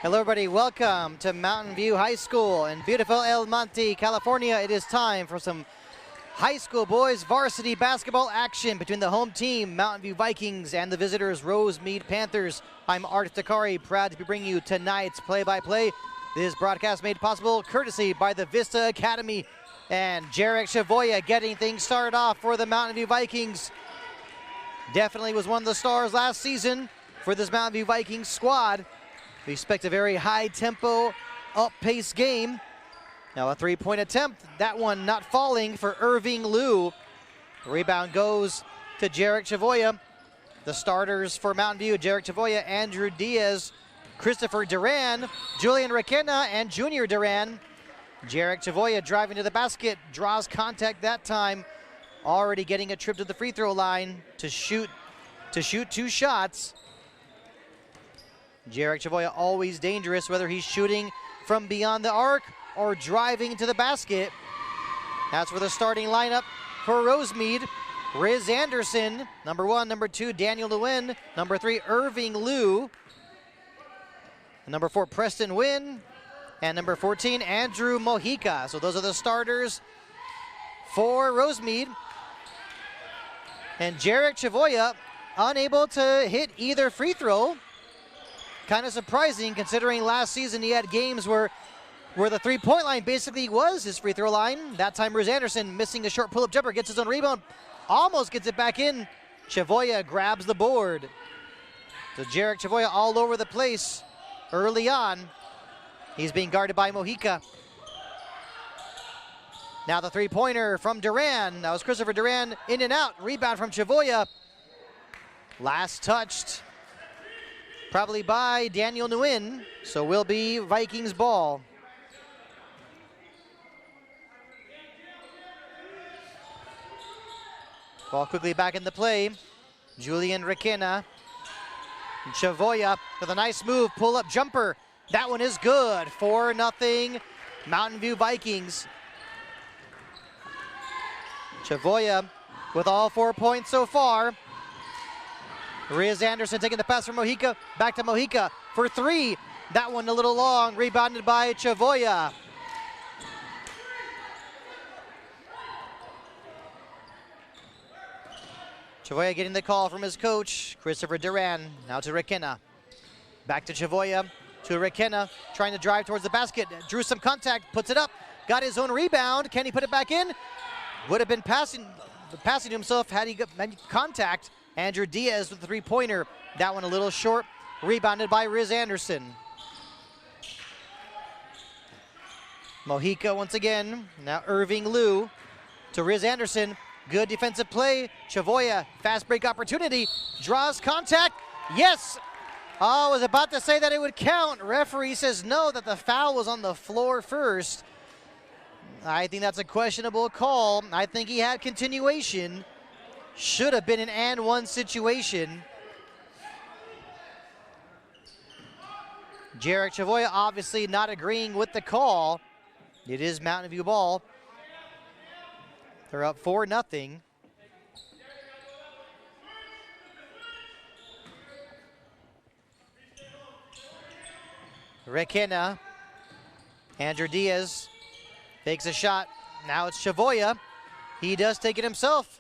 Hello everybody, welcome to Mountain View High School in beautiful El Monte, California. It is time for some high school boys varsity basketball action between the home team, Mountain View Vikings, and the visitors, Rosemead Panthers. I'm Art Takari, proud to be bringing you tonight's play-by-play. This broadcast made possible courtesy by the Vista Academy and Jarek Chavoya getting things started off for the Mountain View Vikings. Definitely was one of the stars last season for this Mountain View Vikings squad. We expect a very high-tempo, up-paced game. Now a three-point attempt, that one not falling for Irving Liu. The rebound goes to Jarek Chavoya. The starters for Mountain View, Jarek Chavoya, Andrew Diaz, Christopher Duran, Julian Requena, and Junior Duran. Jarek Chavoya driving to the basket, draws contact that time, already getting a trip to the free throw line to shoot two shots. Jarek Chavoya always dangerous, whether he's shooting from beyond the arc or driving to the basket. That's for the starting lineup for Rosemead. Riz Anderson, number 1, number 2, Daniel Nguyen, number 3, Irving Liu, number 4, Preston Nguyen, and number 14, Andrew Mojica. So those are the starters for Rosemead. And Jarek Chavoya unable to hit either free throw. Kind of surprising considering last season he had games where the three-point line basically was his free throw line. That time Riz Anderson missing a short pull-up jumper, gets his own rebound, almost gets it back in. Chavoya grabs the board. So Jarek Chavoya all over the place early on. He's being guarded by Mojica. Now the three-pointer from Duran. That was Christopher Duran, in and out. Rebound from Chavoya. Last touched probably by Daniel Nguyen, so will be Vikings ball. Ball quickly back in the play. Julian Requena. Chavoya with a nice move, pull-up jumper. That one is good. 4-0 Mountain View Vikings. Chavoya with all 4 points so far. Riz Anderson taking the pass from Mojica. Back to Mojica for 3. That one a little long, rebounded by Chavoya. Chavoya getting the call from his coach, Christopher Duran. Now to Requena. Back to Chavoya, to Requena, trying to drive towards the basket. Drew some contact, puts it up, got his own rebound. Can he put it back in? Would have been passing to himself had he got contact. Andrew Diaz with the three-pointer. That one a little short, rebounded by Riz Anderson. Mojica once again. Now Irving Liu to Riz Anderson. Good defensive play. Chavoya, fast break opportunity. Draws contact. Yes! I was about to say that it would count. Referee says no, that the foul was on the floor first. I think that's a questionable call. I think he had continuation. Should have been an and one situation. Jarek Chavoya obviously not agreeing with the call. It is Mountain View ball. They're up 4-0. Requena. Andrew Diaz takes a shot. Now it's Chavoya. He does take it himself.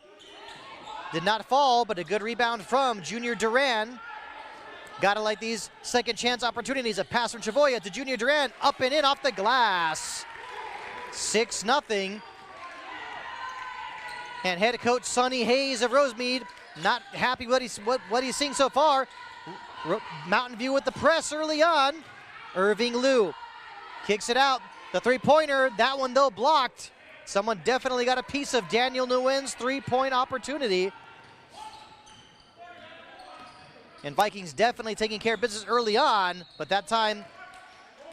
Did not fall, but a good rebound from Junior Duran. Gotta like these second chance opportunities. A pass from Chavoya to Junior Duran, up and in off the glass. 6-0. And head coach Sonny Hayes of Rosemead not happy what he's seeing so far. Mountain View with the press early on. Irving Liu kicks it out. The three-pointer, that one though blocked. Someone definitely got a piece of Daniel Nguyen's three-point opportunity. And Vikings definitely taking care of business early on, but that time,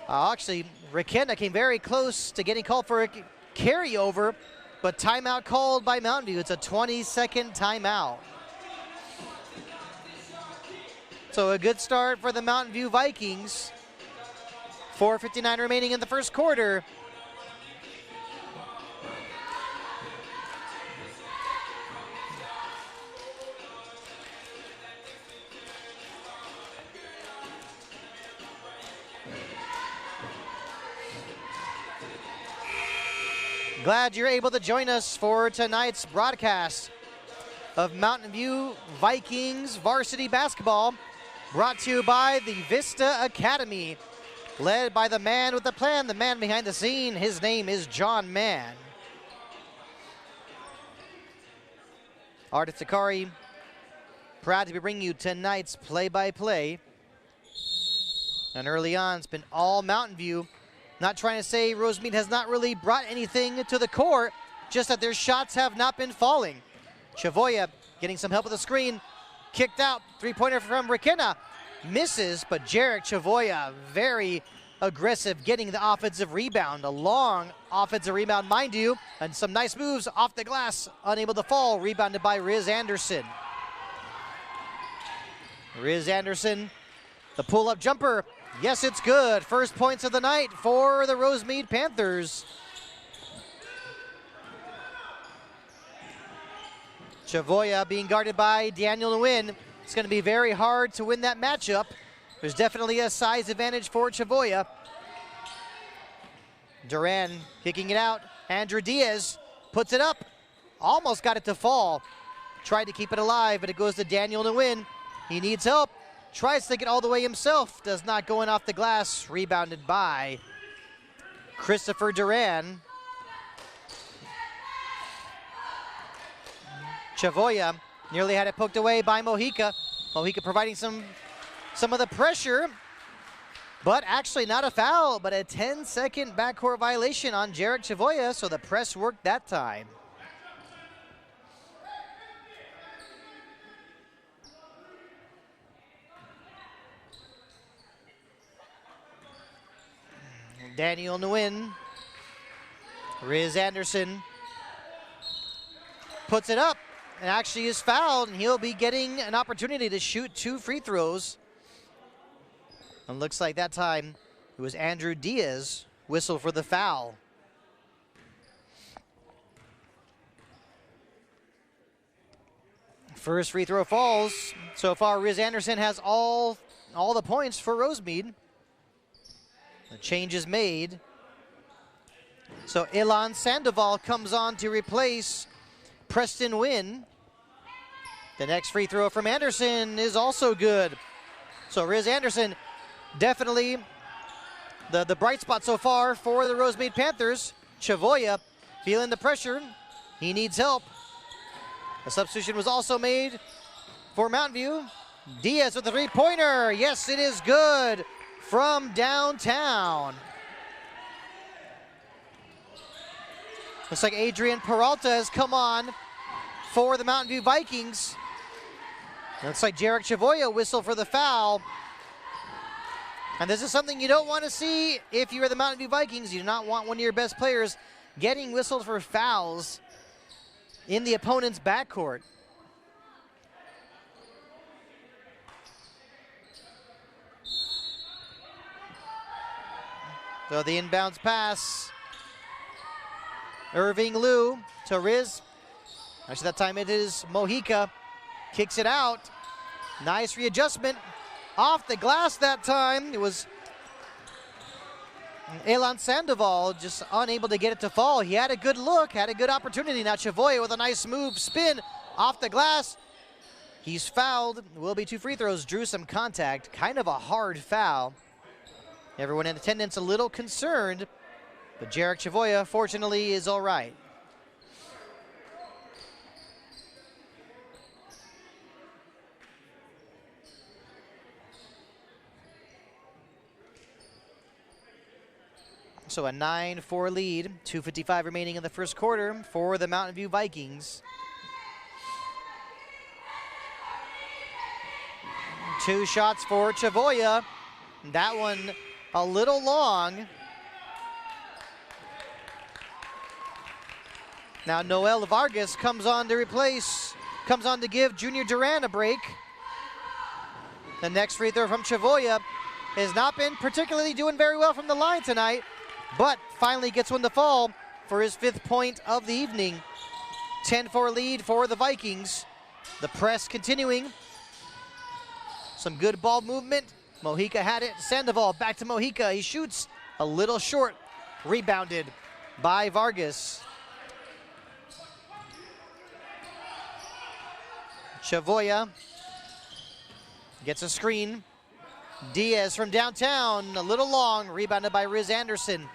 actually, Requena came very close to getting called for a carryover, but timeout called by Mountain View. It's a 20-second timeout. So a good start for the Mountain View Vikings. 4:59 remaining in the first quarter. Glad you're able to join us for tonight's broadcast of Mountain View Vikings varsity basketball, brought to you by the Vista Academy, led by the man with the plan, the man behind the scene. His name is John Mann. Art Sakari, proud to be bringing you tonight's play-by-play. And early on, it's been all Mountain View. Not trying to say Rosemead has not really brought anything to the court, just that their shots have not been falling. Chavoya getting some help with the screen. Kicked out, three-pointer from Requena. Misses, but Jarek Chavoya, very aggressive, getting the offensive rebound. A long offensive rebound, mind you, and some nice moves off the glass. Unable to fall, rebounded by Riz Anderson. Riz Anderson, the pull-up jumper. Yes, it's good. First points of the night for the Rosemead Panthers. Chavoya being guarded by Daniel Nguyen. It's going to be very hard to win that matchup. There's definitely a size advantage for Chavoya. Duran kicking it out. Andrew Diaz puts it up. Almost got it to fall. Tried to keep it alive, but it goes to Daniel Nguyen. He needs help. Tries to take it all the way himself. Does not go in off the glass. Rebounded by Christopher Duran. Chavoya nearly had it poked away by Mojica. Mojica providing some of the pressure, but actually not a foul, but a 10-second backcourt violation on Jarek Chavoya, so the press worked that time. Daniel Nguyen, Riz Anderson puts it up and actually is fouled, and he'll be getting an opportunity to shoot 2 free throws. And looks like that time it was Andrew Diaz whistle for the foul. First free throw falls. So far, Riz Anderson has all the points for Rosemead. The change is made. So Ilan Sandoval comes on to replace Preston Nguyen. The next free throw from Anderson is also good. So Riz Anderson, definitely the bright spot so far for the Rosemead Panthers. Chavoya feeling the pressure. He needs help. A substitution was also made for Mountain View. Diaz with the three-pointer. Yes, it is good from downtown. Looks like Adrian Peralta has come on for the Mountain View Vikings. Looks like Jarek Chavoya whistle for the foul. And this is something you don't want to see if you are the Mountain View Vikings. You do not want one of your best players getting whistled for fouls in the opponent's backcourt. So the inbounds pass. Irving Liu to Riz. Actually, that time it is Mojica. Kicks it out. Nice readjustment. Off the glass that time. It was Ilan Sandoval just unable to get it to fall. He had a good look, had a good opportunity. Now Chavoya with a nice move, spin off the glass. He's fouled. Will be 2 free throws. Drew some contact. Kind of a hard foul. Everyone in attendance a little concerned, but Jarek Chavoya, fortunately, is all right. So a 9-4 lead, 2:55 remaining in the first quarter for the Mountain View Vikings. 2 shots for Chavoya. That one a little long. Now Noel Vargas comes on to give Junior Duran a break. The next free throw from Chavoya has not been particularly doing very well from the line tonight, but finally gets one to fall for his 5th point of the evening. 10-4 lead for the Vikings. The press continuing. Some good ball movement. Mojica had it. Sandoval back to Mojica. He shoots a little short. Rebounded by Vargas. Chavoya gets a screen. Diaz from downtown, a little long, rebounded by Riz Anderson.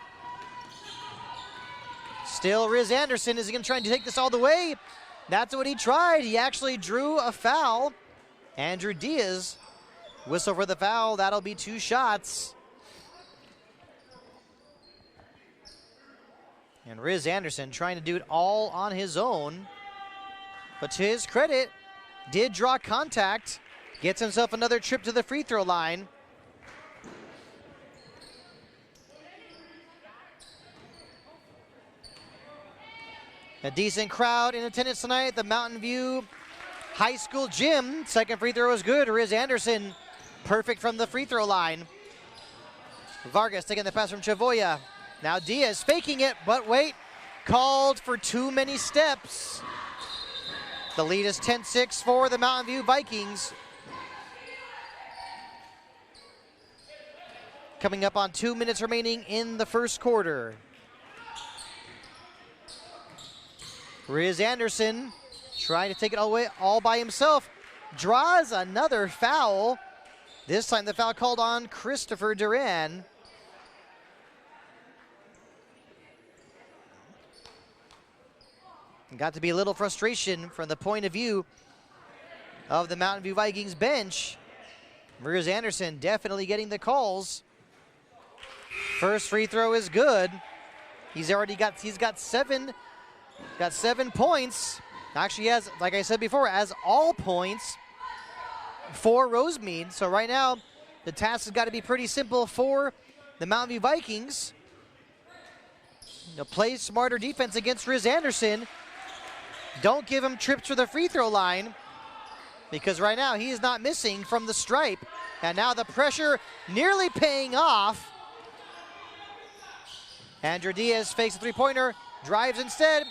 Still Riz Anderson, is he gonna try to take this all the way? That's what he tried. He actually drew a foul. Andrew Diaz, whistle for the foul, that'll be 2 shots. And Riz Anderson trying to do it all on his own. But to his credit, did draw contact. Gets himself another trip to the free throw line. A decent crowd in attendance tonight at the Mountain View High School gym. Second free throw is good. Riz Anderson, perfect from the free throw line. Vargas taking the pass from Chavoya. Now Diaz faking it, but wait, called for too many steps. The lead is 10-6 for the Mountain View Vikings. Coming up on 2 minutes remaining in the first quarter. Riz Anderson trying to take it all by himself. Draws another foul. This time the foul called on Christopher Duran. Got to be a little frustration from the point of view of the Mountain View Vikings bench. Riz Anderson definitely getting the calls. First free throw is good. He's got 7 points. Actually has, like I said before, has all points for Rosemead. So right now, the task has got to be pretty simple for the Mountain View Vikings. Play smarter defense against Riz Anderson. Don't give him trips to the free throw line, because right now he is not missing from the stripe. And now the pressure nearly paying off. Andrew Diaz fakes a three-pointer, drives instead.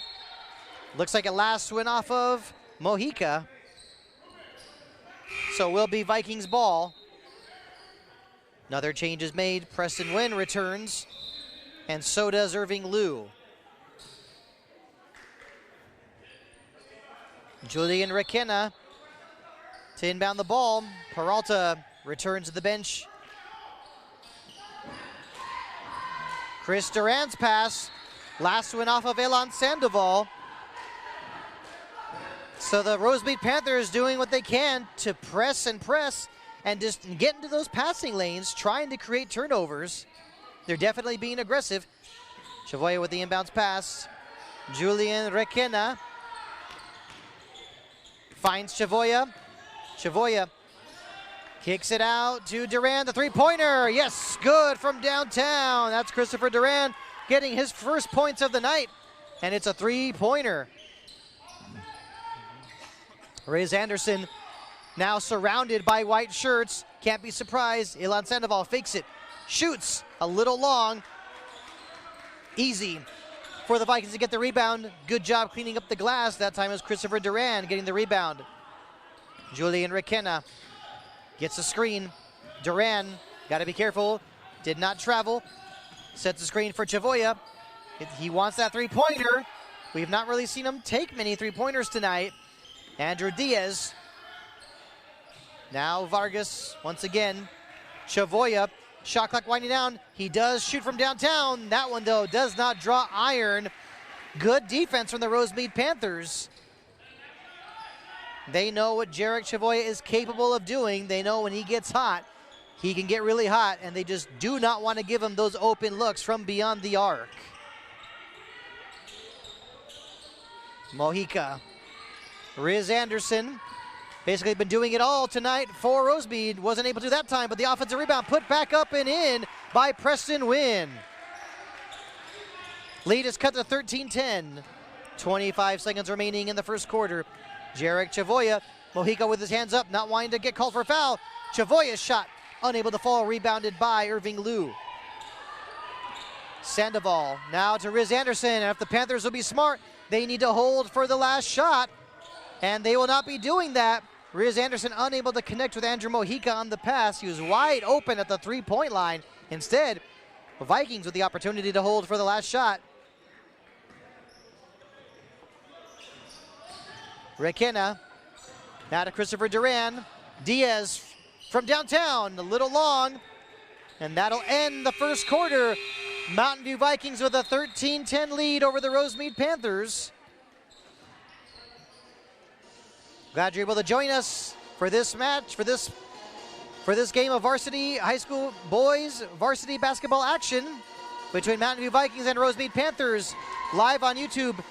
Looks like it last went off of Mojica. So will be Vikings ball. Another change is made. Preston Wynn returns, and so does Irving Liu. Julian Requena to inbound the ball. Peralta returns to the bench. Chris Duran's pass. Last went off of Elan Sandoval. So the Rosemead Panthers doing what they can to press and just get into those passing lanes, trying to create turnovers. They're definitely being aggressive. Chavoya with the inbounds pass. Julian Requena finds Chavoya. Chavoya kicks it out to Duran, the three-pointer. Yes, good from downtown. That's Christopher Duran getting his first points of the night, and it's a three-pointer. Riz Anderson now surrounded by white shirts. Can't be surprised. Elan Sandoval fakes it, shoots a little long. Easy for the Vikings to get the rebound. Good job cleaning up the glass. That time it was Christopher Duran getting the rebound. Julian Requena gets a screen. Duran, got to be careful, did not travel. Sets the screen for Chavoya. He wants that three-pointer. We've not really seen him take many three-pointers tonight. Andrew Diaz. Now Vargas once again. Chavoya, shot clock winding down. He does shoot from downtown. That one, though, does not draw iron. Good defense from the Rosemead Panthers. They know what Jarek Chavoya is capable of doing. They know when he gets hot, he can get really hot, and they just do not want to give him those open looks from beyond the arc. Mojica. Riz Anderson basically been doing it all tonight for Rosemead. Wasn't able to that time, but the offensive rebound put back up and in by Preston Wynn. Lead is cut to 13-10. 25 seconds remaining in the first quarter. Jarek Chavoya, Mojica with his hands up, not wanting to get called for a foul. Chavoya's shot, unable to fall, rebounded by Irving Liu. Sandoval now to Riz Anderson, and if the Panthers will be smart, they need to hold for the last shot, and they will not be doing that. Riz Anderson unable to connect with Andrew Mojica on the pass. He was wide open at the three-point line. Instead, the Vikings with the opportunity to hold for the last shot. Requena Now to Christopher Duran. Diaz from downtown, a little long. And that'll end the first quarter. Mountain View Vikings with a 13-10 lead over the Rosemead Panthers. Glad you're able to join us for this match, for this game of varsity high school boys varsity basketball action between Mountain View Vikings and Rosemead Panthers, live on YouTube,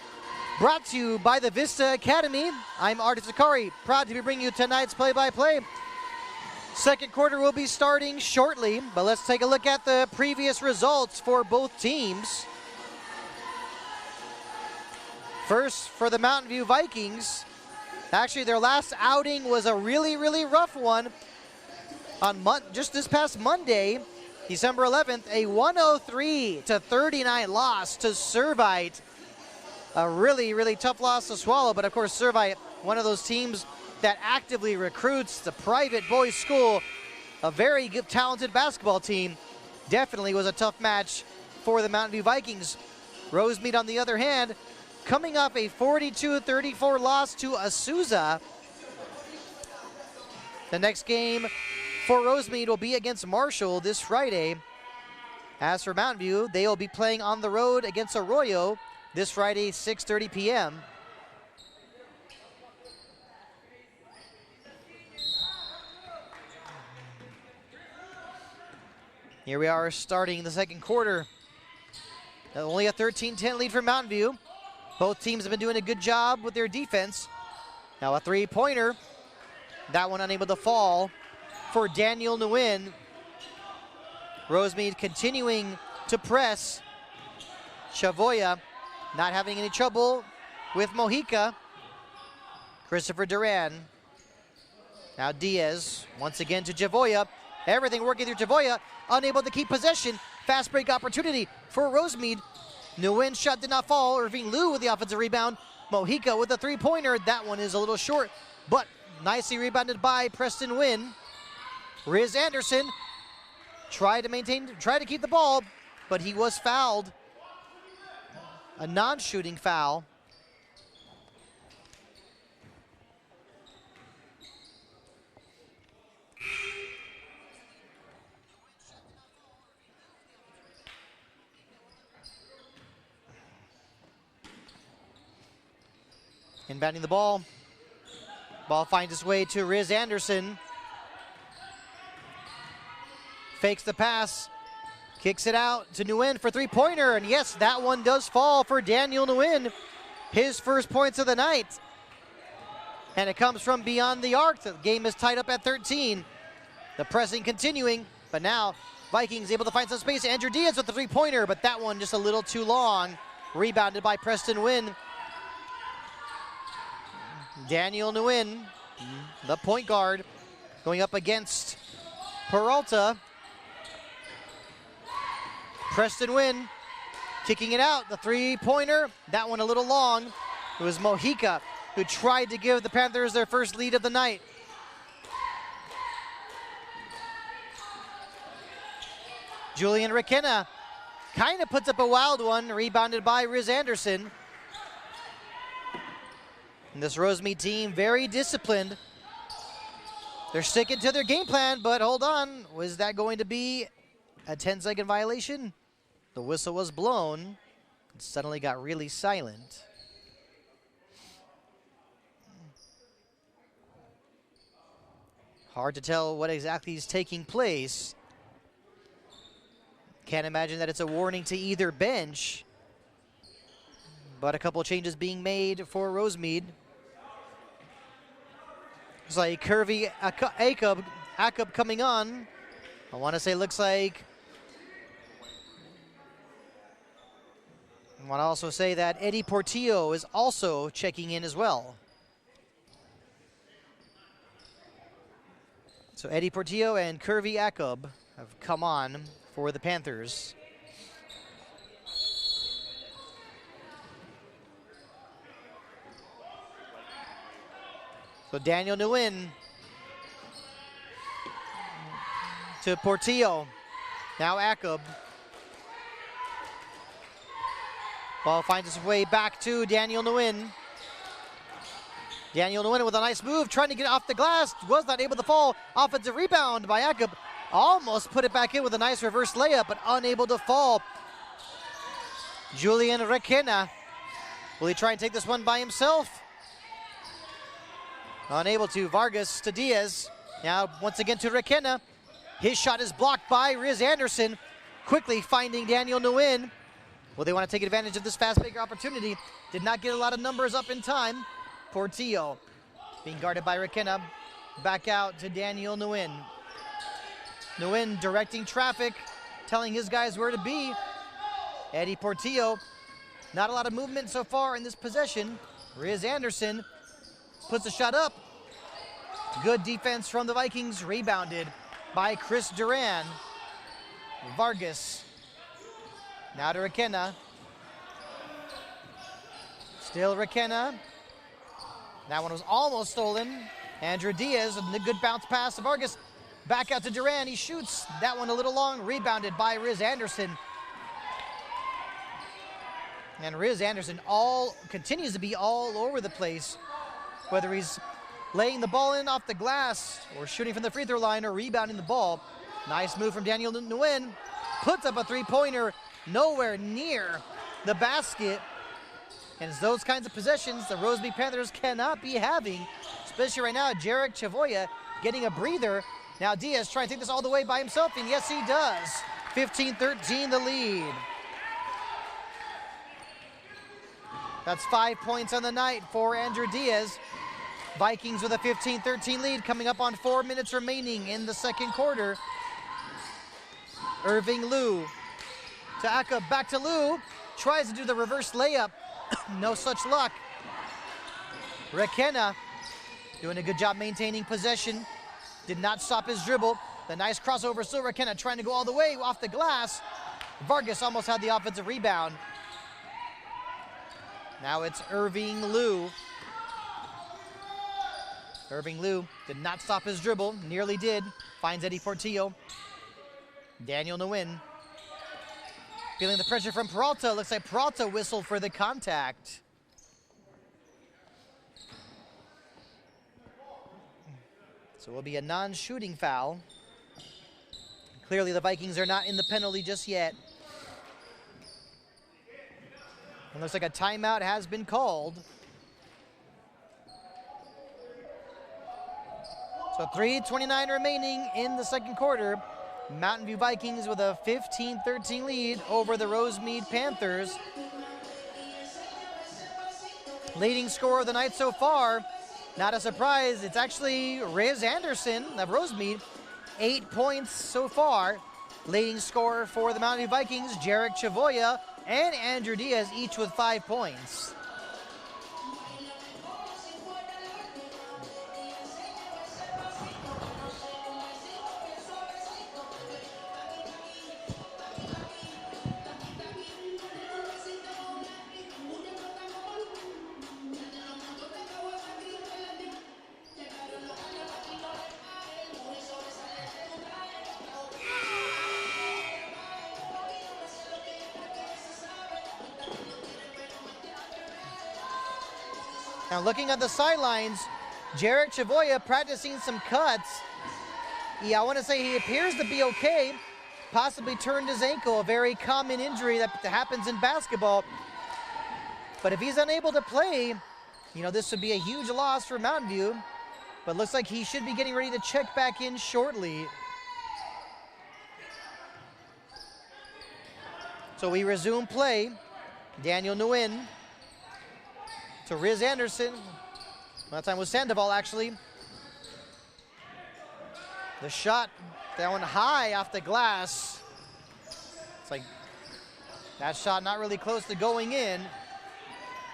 brought to you by the Vista Academy. I'm Artis Zakari, proud to be bringing you tonight's play-by-play. Second quarter will be starting shortly, but let's take a look at the previous results for both teams. First, for the Mountain View Vikings, actually their last outing was a really, really rough one. On just this past Monday, December 11th, a 103-39 loss to Servite. A really, really tough loss to swallow, but of course Servite, one of those teams that actively recruits, the private boys school, a very good, talented basketball team. Definitely was a tough match for the Mountain View Vikings. Rosemead, on the other hand, coming off a 42-34 loss to Azusa. The next game for Rosemead will be against Marshall this Friday. As for Mountain View, they will be playing on the road against Arroyo this Friday, 6:30 p.m. Here we are starting the second quarter. Only a 13-10 lead for Mountain View. Both teams have been doing a good job with their defense. Now a three-pointer. That one unable to fall for Daniel Nguyen. Rosemead continuing to press. Chavoya not having any trouble with Mojica. Christopher Duran. Now Diaz once again to Chavoya. Everything working through Chavoya. Unable to keep possession. Fast break opportunity for Rosemead. Nguyen's shot did not fall. Irving Liu with the offensive rebound. Mojica with a three-pointer. That one is a little short, but nicely rebounded by Preston Nguyen. Riz Anderson tried to keep the ball, but he was fouled. A non-shooting foul. Inbounding the ball. Ball finds its way to Riz Anderson. Fakes the pass. Kicks it out to Nguyen for three-pointer. And yes, that one does fall for Daniel Nguyen. His first points of the night. And it comes from beyond the arc. The game is tied up at 13. The pressing continuing. But now Vikings able to find some space. Andrew Diaz with the three-pointer. But that one just a little too long. Rebounded by Preston Nguyen. Daniel Nguyen, the point guard, going up against Peralta. Preston Nguyen kicking it out, the three-pointer. That one a little long. It was Mojica who tried to give the Panthers their first lead of the night. Julian Requena kind of puts up a wild one, rebounded by Riz Anderson. And this Rosemead team, very disciplined. They're sticking to their game plan, but hold on. Was that going to be a 10-second violation? The whistle was blown. It suddenly got really silent. Hard to tell what exactly is taking place. Can't imagine that it's a warning to either bench. But a couple changes being made for Rosemead. It's like Curvy Akub coming on. I want to say looks like. I want to also say that Eddie Portillo is also checking in as well. So Eddie Portillo and Curvy Akub have come on for the Panthers. So Daniel Nguyen to Portillo. Now Akub. Ball finds its way back to Daniel Nguyen. Daniel Nguyen with a nice move, trying to get off the glass, was not able to fall. Offensive rebound by Jakob. Almost put it back in with a nice reverse layup, but unable to fall. Julian Requena. Will he try and take this one by himself? Unable to. Vargas to Diaz. Now once again to Requena. His shot is blocked by Riz Anderson. Quickly finding Daniel Nguyen. Well, they want to take advantage of this fast break opportunity. Did not get a lot of numbers up in time. Portillo being guarded by Requena. Back out to Daniel Nguyen. Nguyen directing traffic, telling his guys where to be. Eddie Portillo. Not a lot of movement so far in this possession. Riz Anderson puts a shot up. Good defense from the Vikings. Rebounded by Chris Duran. Vargas. Now to Requena. Still Requena. That one was almost stolen. Andrew Diaz, a good bounce pass to Vargas. Back out to Duran. He shoots. That one a little long. Rebounded by Riz Anderson. And Riz Anderson continues to be all over the place, whether he's laying the ball in off the glass or shooting from the free throw line or rebounding the ball. Nice move from Daniel Nguyen. Puts up a three-pointer nowhere near the basket. And it's those kinds of possessions the Rosemead Panthers cannot be having, especially right now. Jarek Chavoya getting a breather. Now Diaz trying to take this all the way by himself, and yes, he does. 15-13 the lead. That's 5 points on the night for Andrew Diaz. Vikings with a 15-13 lead, coming up on 4 minutes remaining in the second quarter. Irving Liu to Aka, back to Liu. Tries to do the reverse layup. No such luck. Requena doing a good job maintaining possession. Did not stop his dribble. The nice crossover, still Requena trying to go all the way off the glass. Vargas almost had the offensive rebound. Now it's Irving Liu. Irving Liu did not stop his dribble, nearly did. Finds Eddie Portillo. Daniel Nguyen. Feeling the pressure from Peralta. Looks like Peralta whistled for the contact. So it will be a non-shooting foul. Clearly the Vikings are not in the penalty just yet. It looks like a timeout has been called. So 3:29 remaining in the second quarter. Mountain View Vikings with a 15-13 lead over the Rosemead Panthers. Leading scorer of the night so far, not a surprise, it's actually Riz Anderson of Rosemead. 8 points so far. Leading scorer for the Mountain View Vikings, Jarek Chavoya and Andrew Diaz, each with 5 points. Now looking at the sidelines, Jarek Chavoya practicing some cuts. Yeah, I want to say he appears to be okay. Possibly turned his ankle, a very common injury that happens in basketball. But if he's unable to play, you know, this would be a huge loss for Mountain View. But looks like he should be getting ready to check back in shortly. So we resume play. Daniel Nguyen to Riz Anderson. That time was Sandoval, actually. The shot down high off the glass. It's like that shot not really close to going in.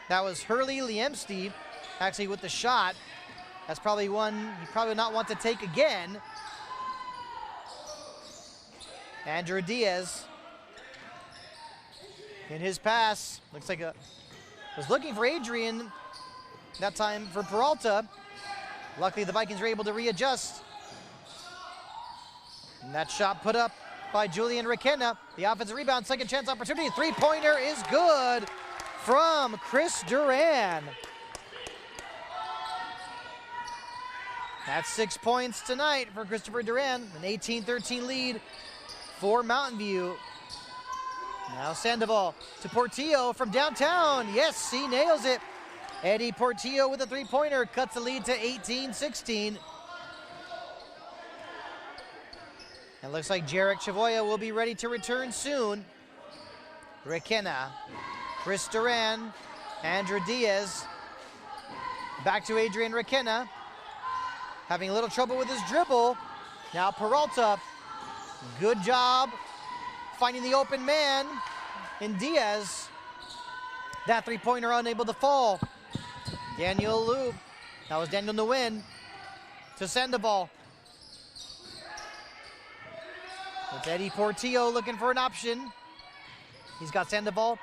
That was Hurley Liemsty actually with the shot. That's probably one you probably not want to take again. Andrew Diaz in his pass. Looks like was looking for Adrian that time for Peralta. Luckily the Vikings were able to readjust. And that shot put up by Julian Requena. The offensive rebound, second chance opportunity. Three-pointer is good from Chris Duran. That's 6 points tonight for Christopher Duran, an 18-13 lead for Mountain View. Now Sandoval to Portillo from downtown. Yes, he nails it. Eddie Portillo with a three-pointer cuts the lead to 18-16. It looks like Jarek Chavoya will be ready to return soon. Requena, Chris Duran, Andrew Diaz. Back to Adrian Requena. Having a little trouble with his dribble. Now Peralta, good job finding the open man in Diaz. That three-pointer unable to fall. Daniel Lube, that was Daniel Nguyen to Sandoval. It's Eddie Portillo looking for an option. He's got Sandoval.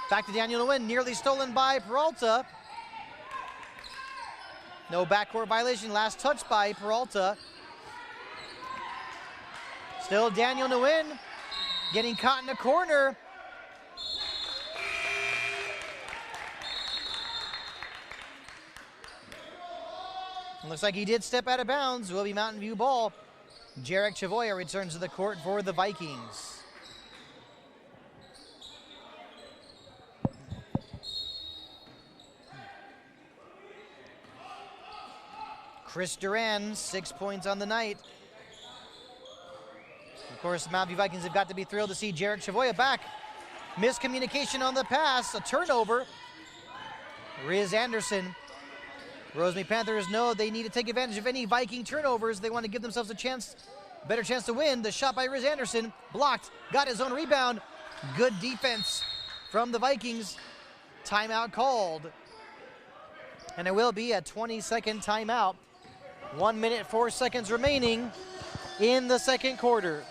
Back to Daniel Nguyen, nearly stolen by Peralta. No backcourt violation, last touch by Peralta. Still Daniel Nguyen getting caught in the corner. Looks like he did step out of bounds. Will be Mountain View ball. Jarek Chavoya returns to the court for the Vikings. Chris Duran, 6 points on the night. Of course, the Mountain View Vikings have got to be thrilled to see Jarek Chavoya back. Miscommunication on the pass, a turnover. Riz Anderson. Rosemead Panthers know they need to take advantage of any Viking turnovers. They want to give themselves a chance, better chance to win. The shot by Riz Anderson, blocked, got his own rebound. Good defense from the Vikings. Timeout called. And it will be a 20-second timeout. 1 minute, 4 seconds remaining in the second quarter.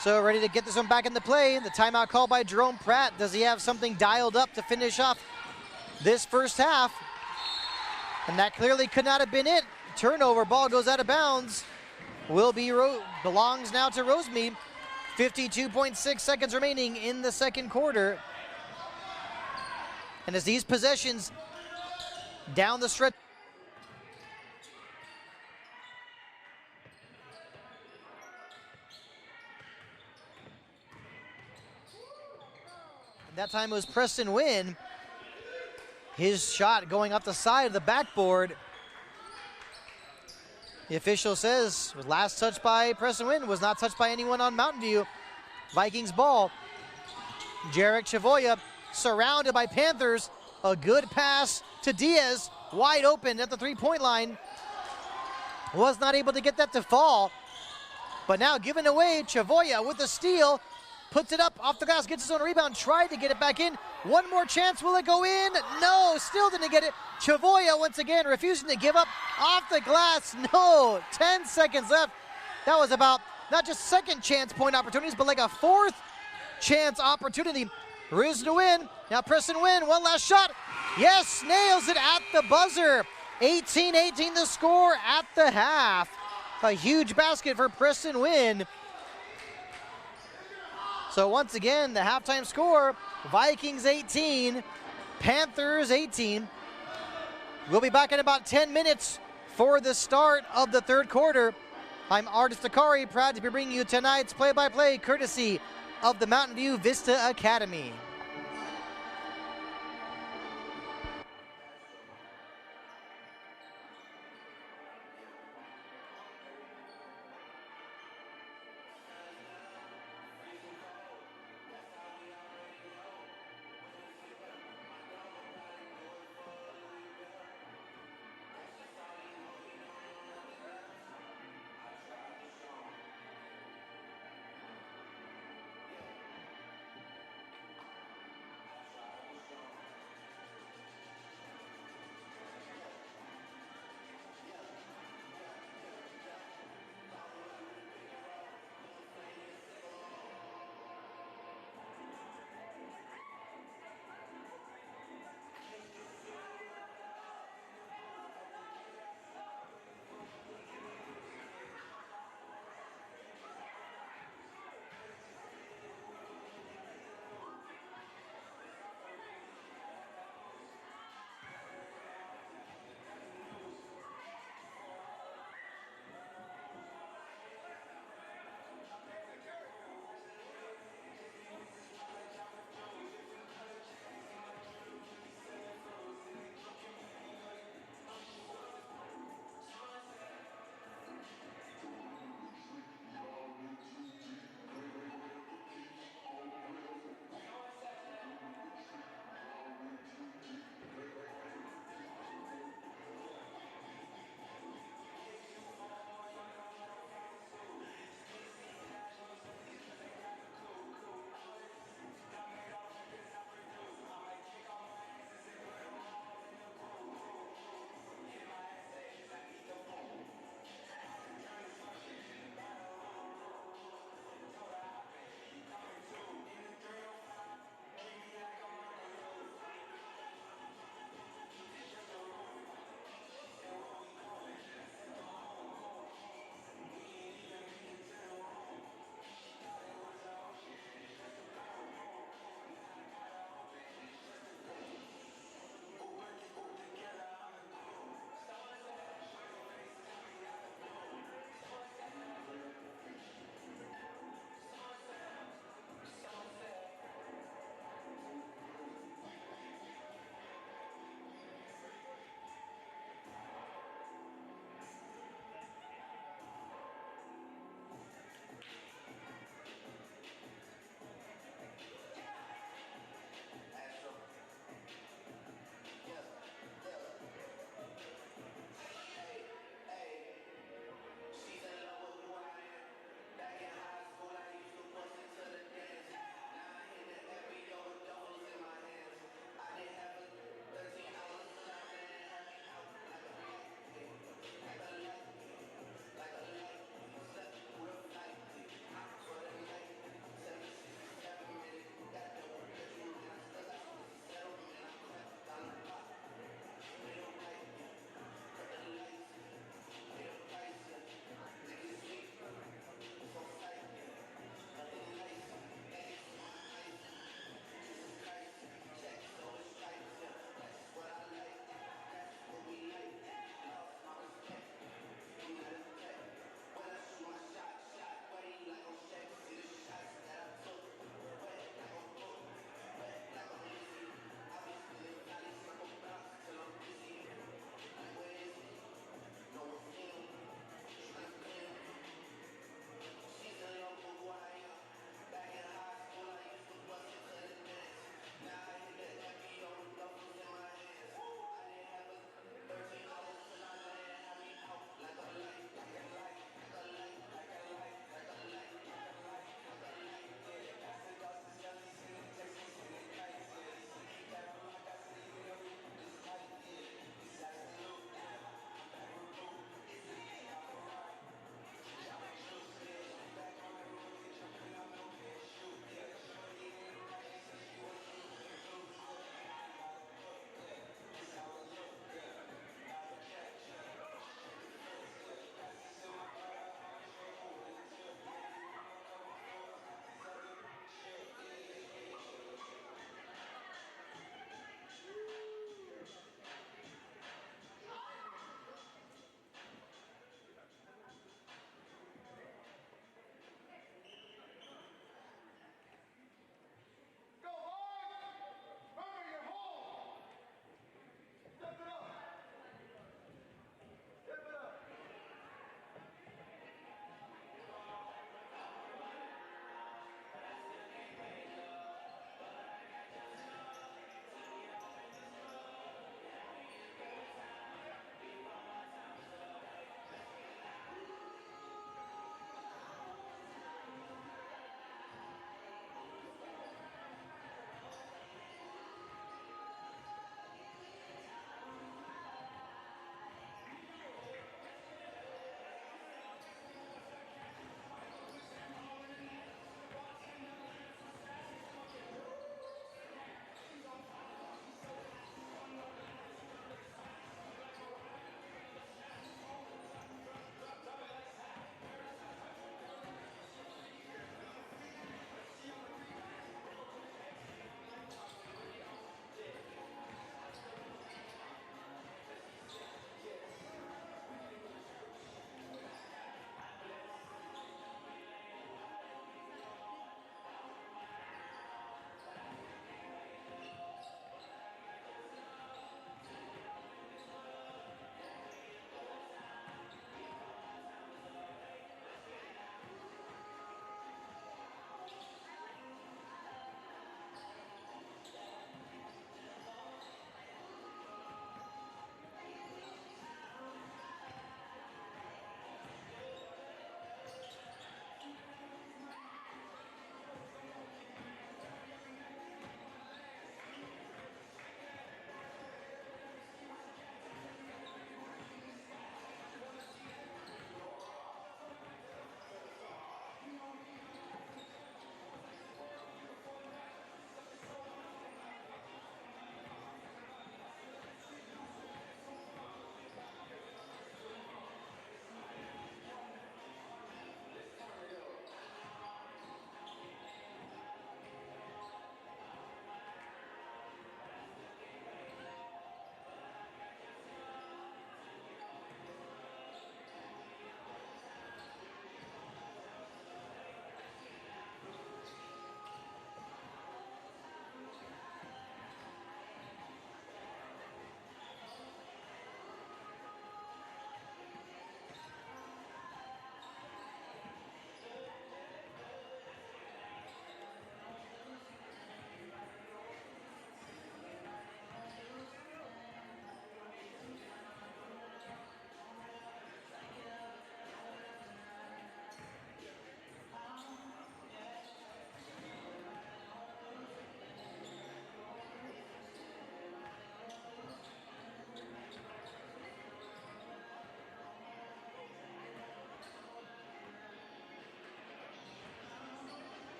So ready to get this one back into play. The timeout called by Jerome Pratt. Does he have something dialed up to finish off this first half? And that clearly could not have been it. Turnover, ball goes out of bounds. Belongs now to Rosemead. 52.6 seconds remaining in the second quarter. And as these possessions down the stretch, that time it was Preston Wynn. His shot going up the side of the backboard. The official says was last touched by Preston Wynn, was not touched by anyone on Mountain View. Vikings ball. Jarek Chavoya surrounded by Panthers. A good pass to Diaz, wide open at the three-point line. Was not able to get that to fall. But now given away, Chavoya with the steal. Puts it up off the glass, gets his own rebound, tried to get it back in. One more chance, will it go in? No, still didn't get it. Chavoya once again refusing to give up off the glass. No, 10 seconds left. That was about not just second chance point opportunities, but like a fourth chance opportunity. Riz to win. Now Preston Wynn, one last shot. Yes, nails it at the buzzer. 18-18 the score at the half. A huge basket for Preston Wynn. So once again, the halftime score, Vikings 18, Panthers 18. We'll be back in about 10 minutes for the start of the third quarter. I'm Artis Takari, proud to be bringing you tonight's play-by-play courtesy of the Mountain View Vista Academy.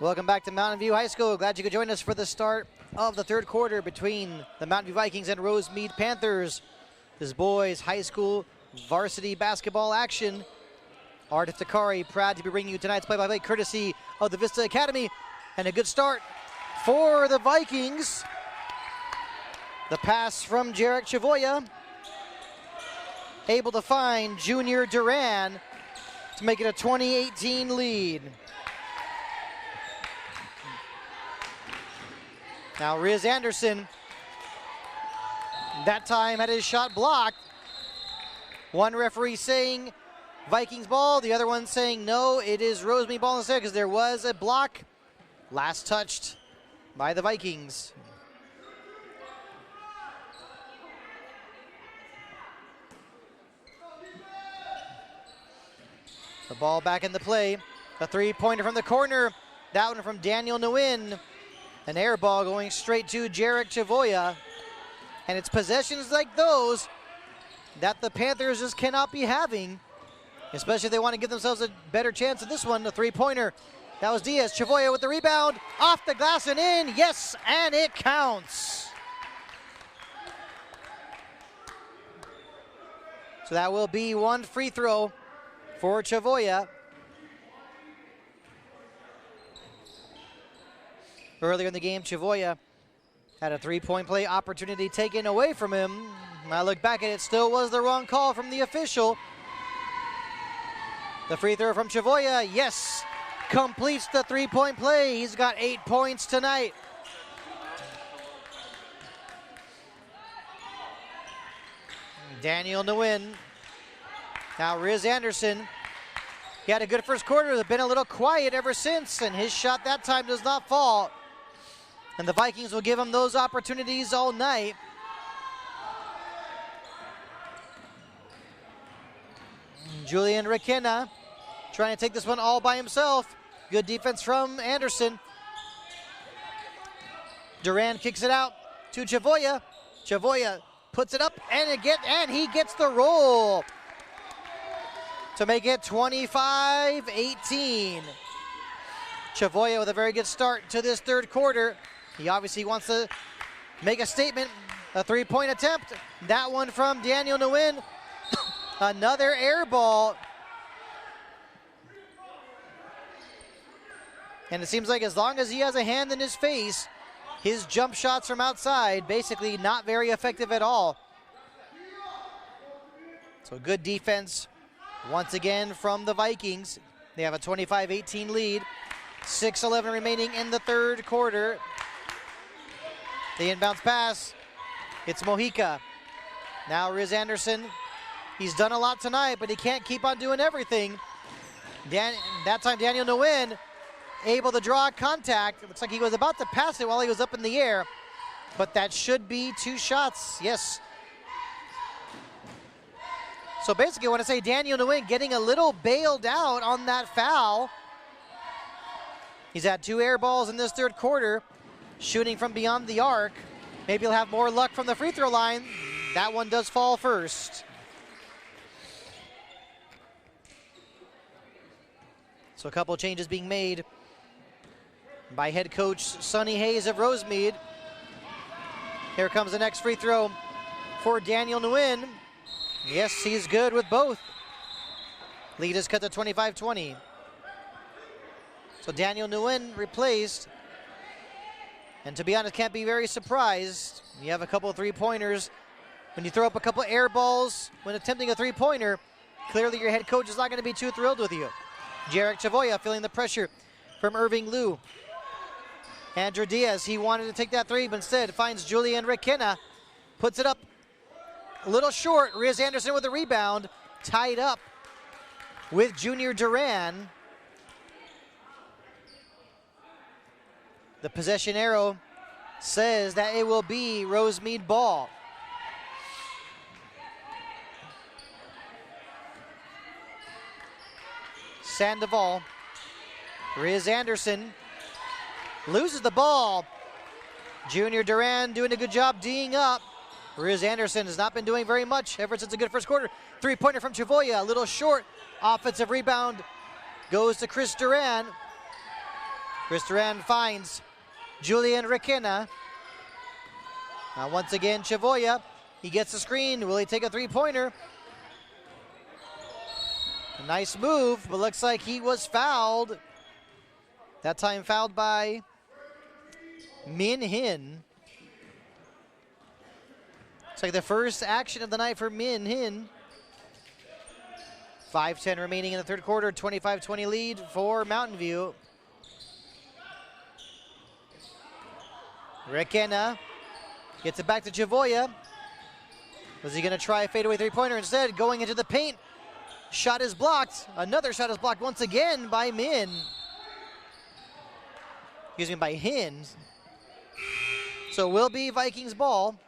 Welcome back to Mountain View High School. Glad you could join us for the start of the third quarter between the Mountain View Vikings and Rosemead Panthers. This boys high school varsity basketball action. Art Takari proud to be bringing you tonight's play-by-play courtesy of the Vista Academy. And a good start for the Vikings. The pass from Jarek Chavoya. Able to find Junior Duran to make it a 20-18 lead. Now Riz Anderson, that time had his shot blocked. One referee saying Vikings ball, the other one saying no, it is Rosemead ball instead because there was a block last touched by the Vikings. The ball back in the play. A three-pointer from the corner. That one from Daniel Nguyen. An air ball going straight to Jarek Chavoya. And it's possessions like those that the Panthers just cannot be having, especially if they want to give themselves a better chance at this one. The three-pointer. That was Diaz. Chavoya with the rebound. Off the glass and in. Yes, and it counts. So that will be one free throw for Chavoya. Earlier in the game, Chavoya had a three-point play opportunity taken away from him. When I look back at it, still was the wrong call from the official. The free throw from Chavoya, yes, completes the three-point play. He's got 8 points tonight. Daniel Nguyen. Now Riz Anderson. He had a good first quarter. They've been a little quiet ever since, and his shot that time does not fall. And the Vikings will give him those opportunities all night. Julian Requena trying to take this one all by himself. Good defense from Anderson. Duran kicks it out to Chavoya. Chavoya puts it up and he gets the roll to make it 25-18. Chavoya with a very good start to this third quarter. He obviously wants to make a statement. A three-point attempt. That one from Daniel Nguyen. Another air ball. And it seems like as long as he has a hand in his face, his jump shots from outside basically not very effective at all. So good defense once again from the Vikings. They have a 25-18 lead. 6:11 remaining in the third quarter. The inbounds pass. It's Mojica. Now Riz Anderson. He's done a lot tonight, but he can't keep on doing everything. That time Daniel Nguyen able to draw contact. It looks like he was about to pass it while he was up in the air, but that should be 2 shots. Yes. So basically I want to say Daniel Nguyen getting a little bailed out on that foul. He's had 2 air balls in this third quarter, shooting from beyond the arc. Maybe he'll have more luck from the free throw line. That one does fall first. So a couple changes being made by head coach Sonny Hayes of Rosemead. Here comes the next free throw for Daniel Nguyen. Yes, he's good with both. Lead is cut to 25-20. So Daniel Nguyen replaced. And to be honest, can't be very surprised. You have a couple of three-pointers. When you throw up a couple of air balls when attempting a three-pointer, clearly your head coach is not going to be too thrilled with you. Jarek Chavoya feeling the pressure from Irving Liu. Andrew Diaz, he wanted to take that three, but instead finds Julian Requena. Puts it up a little short. Riz Anderson with a rebound. Tied up with Junior Duran. The possession arrow says that it will be Rosemead ball. Sandoval. Riz Anderson loses the ball. Junior Duran doing a good job D'ing up. Riz Anderson has not been doing very much ever since a good first quarter. Three-pointer from Chavoya, a little short. Offensive rebound goes to Chris Duran. Chris Duran finds Julian Requena. Now once again, Chavoya. He gets the screen. Will he take a three-pointer? A nice move, but looks like he was fouled. That time fouled by Min Hin. It's like the first action of the night for Min Hin. 5:10 remaining in the third quarter, 25-20 lead for Mountain View. Requena gets it back to Chavoya. Was he going to try a fadeaway three-pointer instead? Going into the paint. Shot is blocked. Another shot is blocked once again by Min. Excuse me, by Hin. So will be Vikings ball.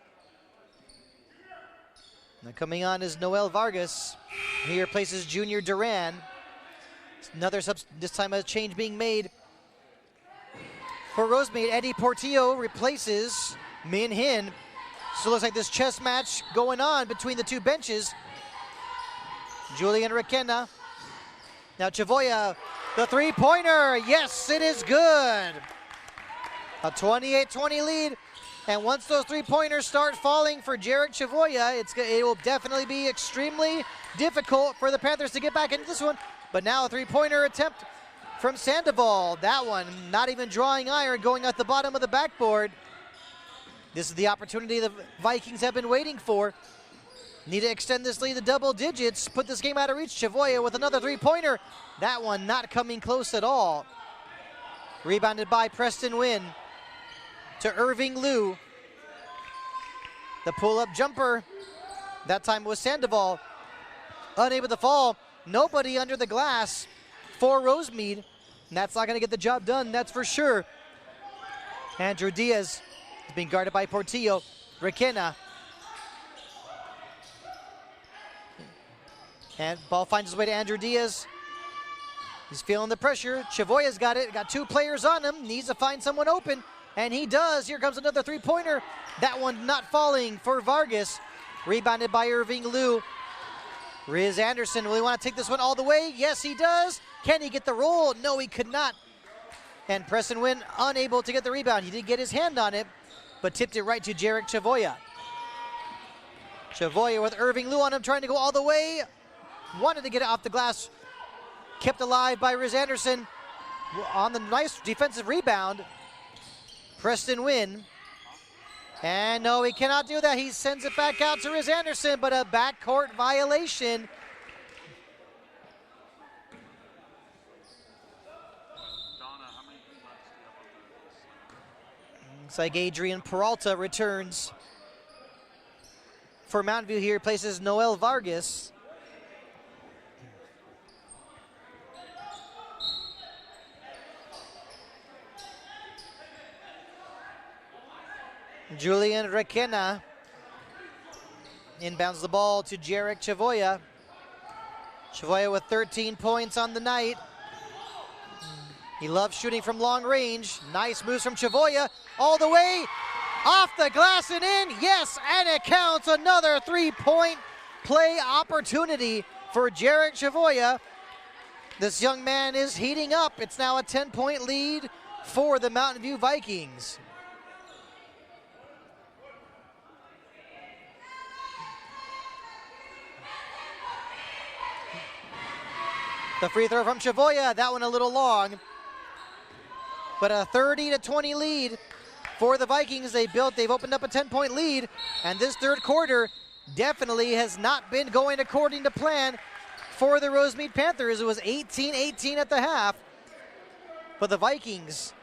Now coming on is Noel Vargas. He replaces Junior Duran. Another this time a change being made. For Rosemead, Eddie Portillo replaces Min Hin. So it looks like this chess match going on between the two benches. Julian Requena. Now Chavoya, the three-pointer. Yes, it is good. A 28-20 lead. And once those three-pointers start falling for Jarek Chavoya, it will definitely be extremely difficult for the Panthers to get back into this one. But now a three-pointer attempt from Sandoval. That one, not even drawing iron, going at the bottom of the backboard. This is the opportunity the Vikings have been waiting for. Need to extend this lead to double digits, put this game out of reach. Chavoya with another three-pointer. That one not coming close at all. Rebounded by Preston Wynn to Irving Liu. The pull-up jumper. That time was Sandoval. Unable to fall. Nobody under the glass for Rosemead. And that's not going to get the job done, that's for sure. Andrew Diaz is being guarded by Portillo. Requena. And ball finds its way to Andrew Diaz. He's feeling the pressure. Chavoya's got it. Got two players on him. Needs to find someone open. And he does. Here comes another three-pointer. That one not falling for Vargas. Rebounded by Irving Liu. Riz Anderson, will he want to take this one all the way? Yes, he does. Can he get the roll? No, he could not. And Preston Wynn unable to get the rebound. He did get his hand on it, but tipped it right to Jarek Chavoya. Chavoya with Irving Liu on him, trying to go all the way. Wanted to get it off the glass. Kept alive by Riz Anderson on the nice defensive rebound. Preston Wynn. And no, he cannot do that. He sends it back out to Riz Anderson, but a backcourt violation. Looks like Adrian Peralta returns for Mountain View here, places Noel Vargas. Julian Requena inbounds the ball to Jarek Chavoya. Chavoya with 13 points on the night. He loves shooting from long range. Nice moves from Chavoya all the way off the glass and in. Yes, and it counts. Another three-point play opportunity for Jarek Chavoya. This young man is heating up. It's now a 10-point lead for the Mountain View Vikings. The free throw from Chavoya, that one a little long. But a 30-20 lead for the Vikings. They've opened up a 10-point lead, and this third quarter definitely has not been going according to plan for the Rosemead Panthers. It was 18-18 at the half. But the Vikings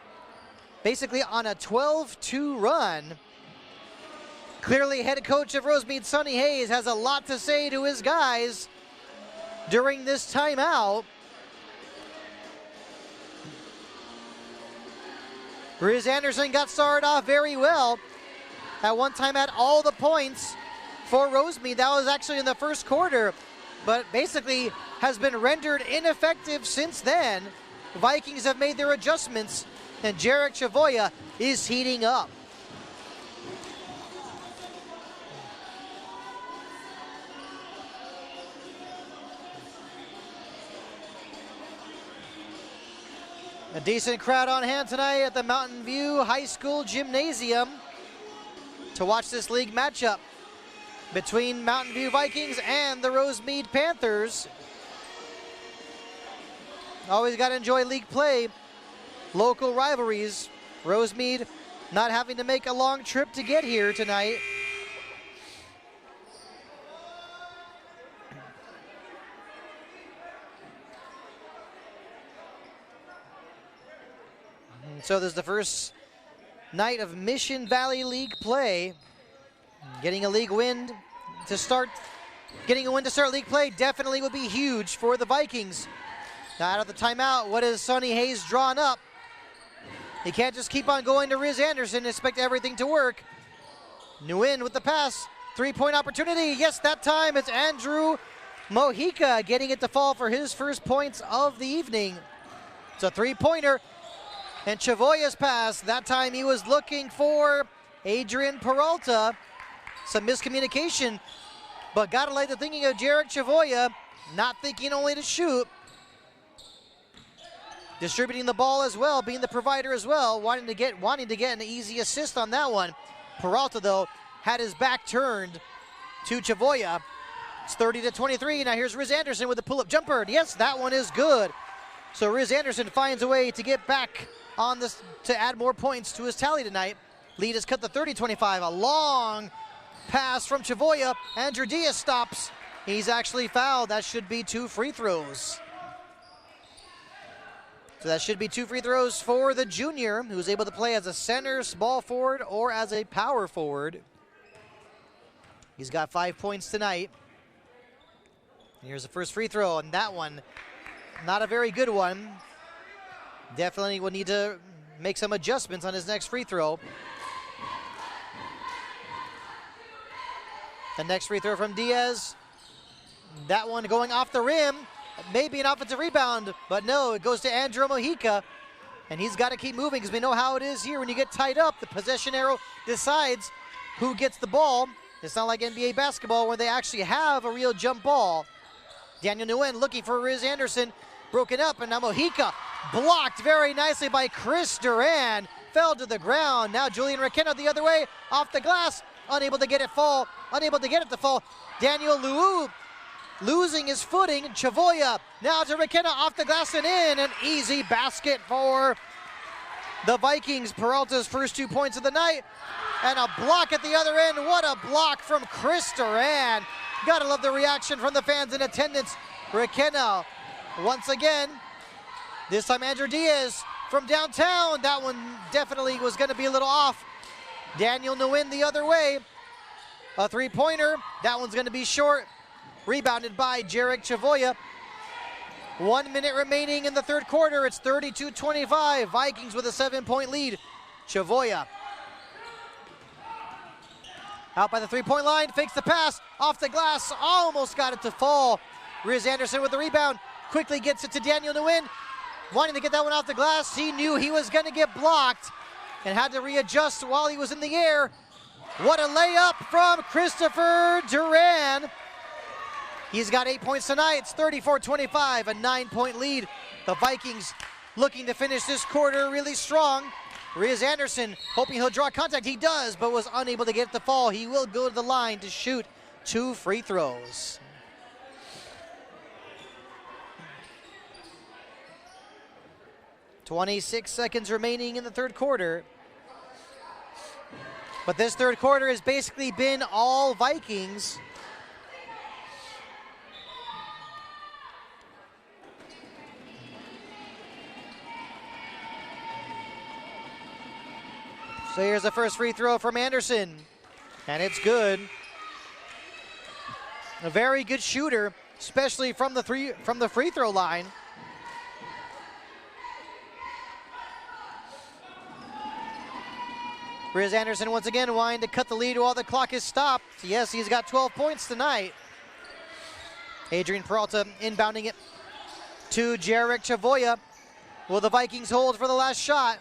basically on a 12-2 run. Clearly head coach of Rosemead, Sonny Hayes, has a lot to say to his guys during this timeout. Riz Anderson got started off very well. At one time had all the points for Rosemead. That was actually in the first quarter, but basically has been rendered ineffective since then. The Vikings have made their adjustments, and Jarek Chavoya is heating up. A decent crowd on hand tonight at the Mountain View High School Gymnasium to watch this league matchup between Mountain View Vikings and the Rosemead Panthers. Always got to enjoy league play, local rivalries. Rosemead not having to make a long trip to get here tonight. So there's the first night of Mission Valley League play. Getting a league win to start, league play definitely would be huge for the Vikings. Now out of the timeout, what has Sonny Hayes drawn up? He can't just keep on going to Riz Anderson and expect everything to work. Nguyen with the pass, three-point opportunity. Yes, that time it's Andrew Mojica getting it to fall for his first points of the evening. It's a three-pointer. And Chavoya's pass, that time he was looking for Adrian Peralta. Some miscommunication, but gotta like the thinking of Jarek Chavoya, not thinking only to shoot. Distributing the ball as well, being the provider as well, wanting to get an easy assist on that one. Peralta, though, had his back turned to Chavoya. It's 30-23. Now here's Riz Anderson with the pull-up jumper. Yes, that one is good. So Riz Anderson finds a way to get back on this to add more points to his tally tonight. Lead is cut to 30-25. A long pass from Chavoya. Andrew Diaz stops. He's actually fouled. That should be 2 free throws. So that should be 2 free throws for the junior, who's able to play as a center, small forward, or as a power forward. He's got 5 points tonight. Here's the first free throw, and that one, not a very good one. Definitely will need to make some adjustments on his next free throw. The next free throw from Diaz. That one going off the rim. Maybe an offensive rebound, but no, it goes to Andrew Mojica. And he's got to keep moving because we know how it is here when you get tied up. The possession arrow decides who gets the ball. It's not like NBA basketball where they actually have a real jump ball. Daniel Nguyen looking for Riz Anderson. Broken up, and now Mojica blocked very nicely by Chris Duran. Fell to the ground. Now Julian Requena the other way, off the glass. Unable to get it to fall. Daniel Liu losing his footing. Chavoya now to Requena, off the glass and in. An easy basket for the Vikings. Peralta's first 2 points of the night. And a block at the other end. What a block from Chris Duran. Gotta love the reaction from the fans in attendance. Requena once again. This time Andrew Diaz from downtown. That one definitely was gonna be a little off. Daniel Nguyen the other way. A three-pointer. That one's gonna be short. Rebounded by Jarek Chavoya. 1 minute remaining in the third quarter. It's 32-25. Vikings with a 7-point lead. Chavoya out by the three-point line. Fakes the pass. Off the glass. Almost got it to fall. Riz Anderson with the rebound. Quickly gets it to Daniel Nguyen. Wanting to get that one off the glass. He knew he was going to get blocked and had to readjust while he was in the air. What a layup from Christopher Duran. He's got 8 points tonight. It's 34-25, a 9-point lead. The Vikings looking to finish this quarter really strong. Riz Anderson hoping he'll draw contact. He does, but was unable to get it to fall. He will go to the line to shoot 2 free throws. .26 seconds remaining in the third quarter. But this third quarter has basically been all Vikings. So here's the first free throw from Anderson, and it's good. A very good shooter, especially from the free throw line. Riz Anderson once again wanting to cut the lead while the clock is stopped. Yes, he's got 12 points tonight. Adrian Peralta inbounding it to Jarek Chavoya. Will the Vikings hold for the last shot?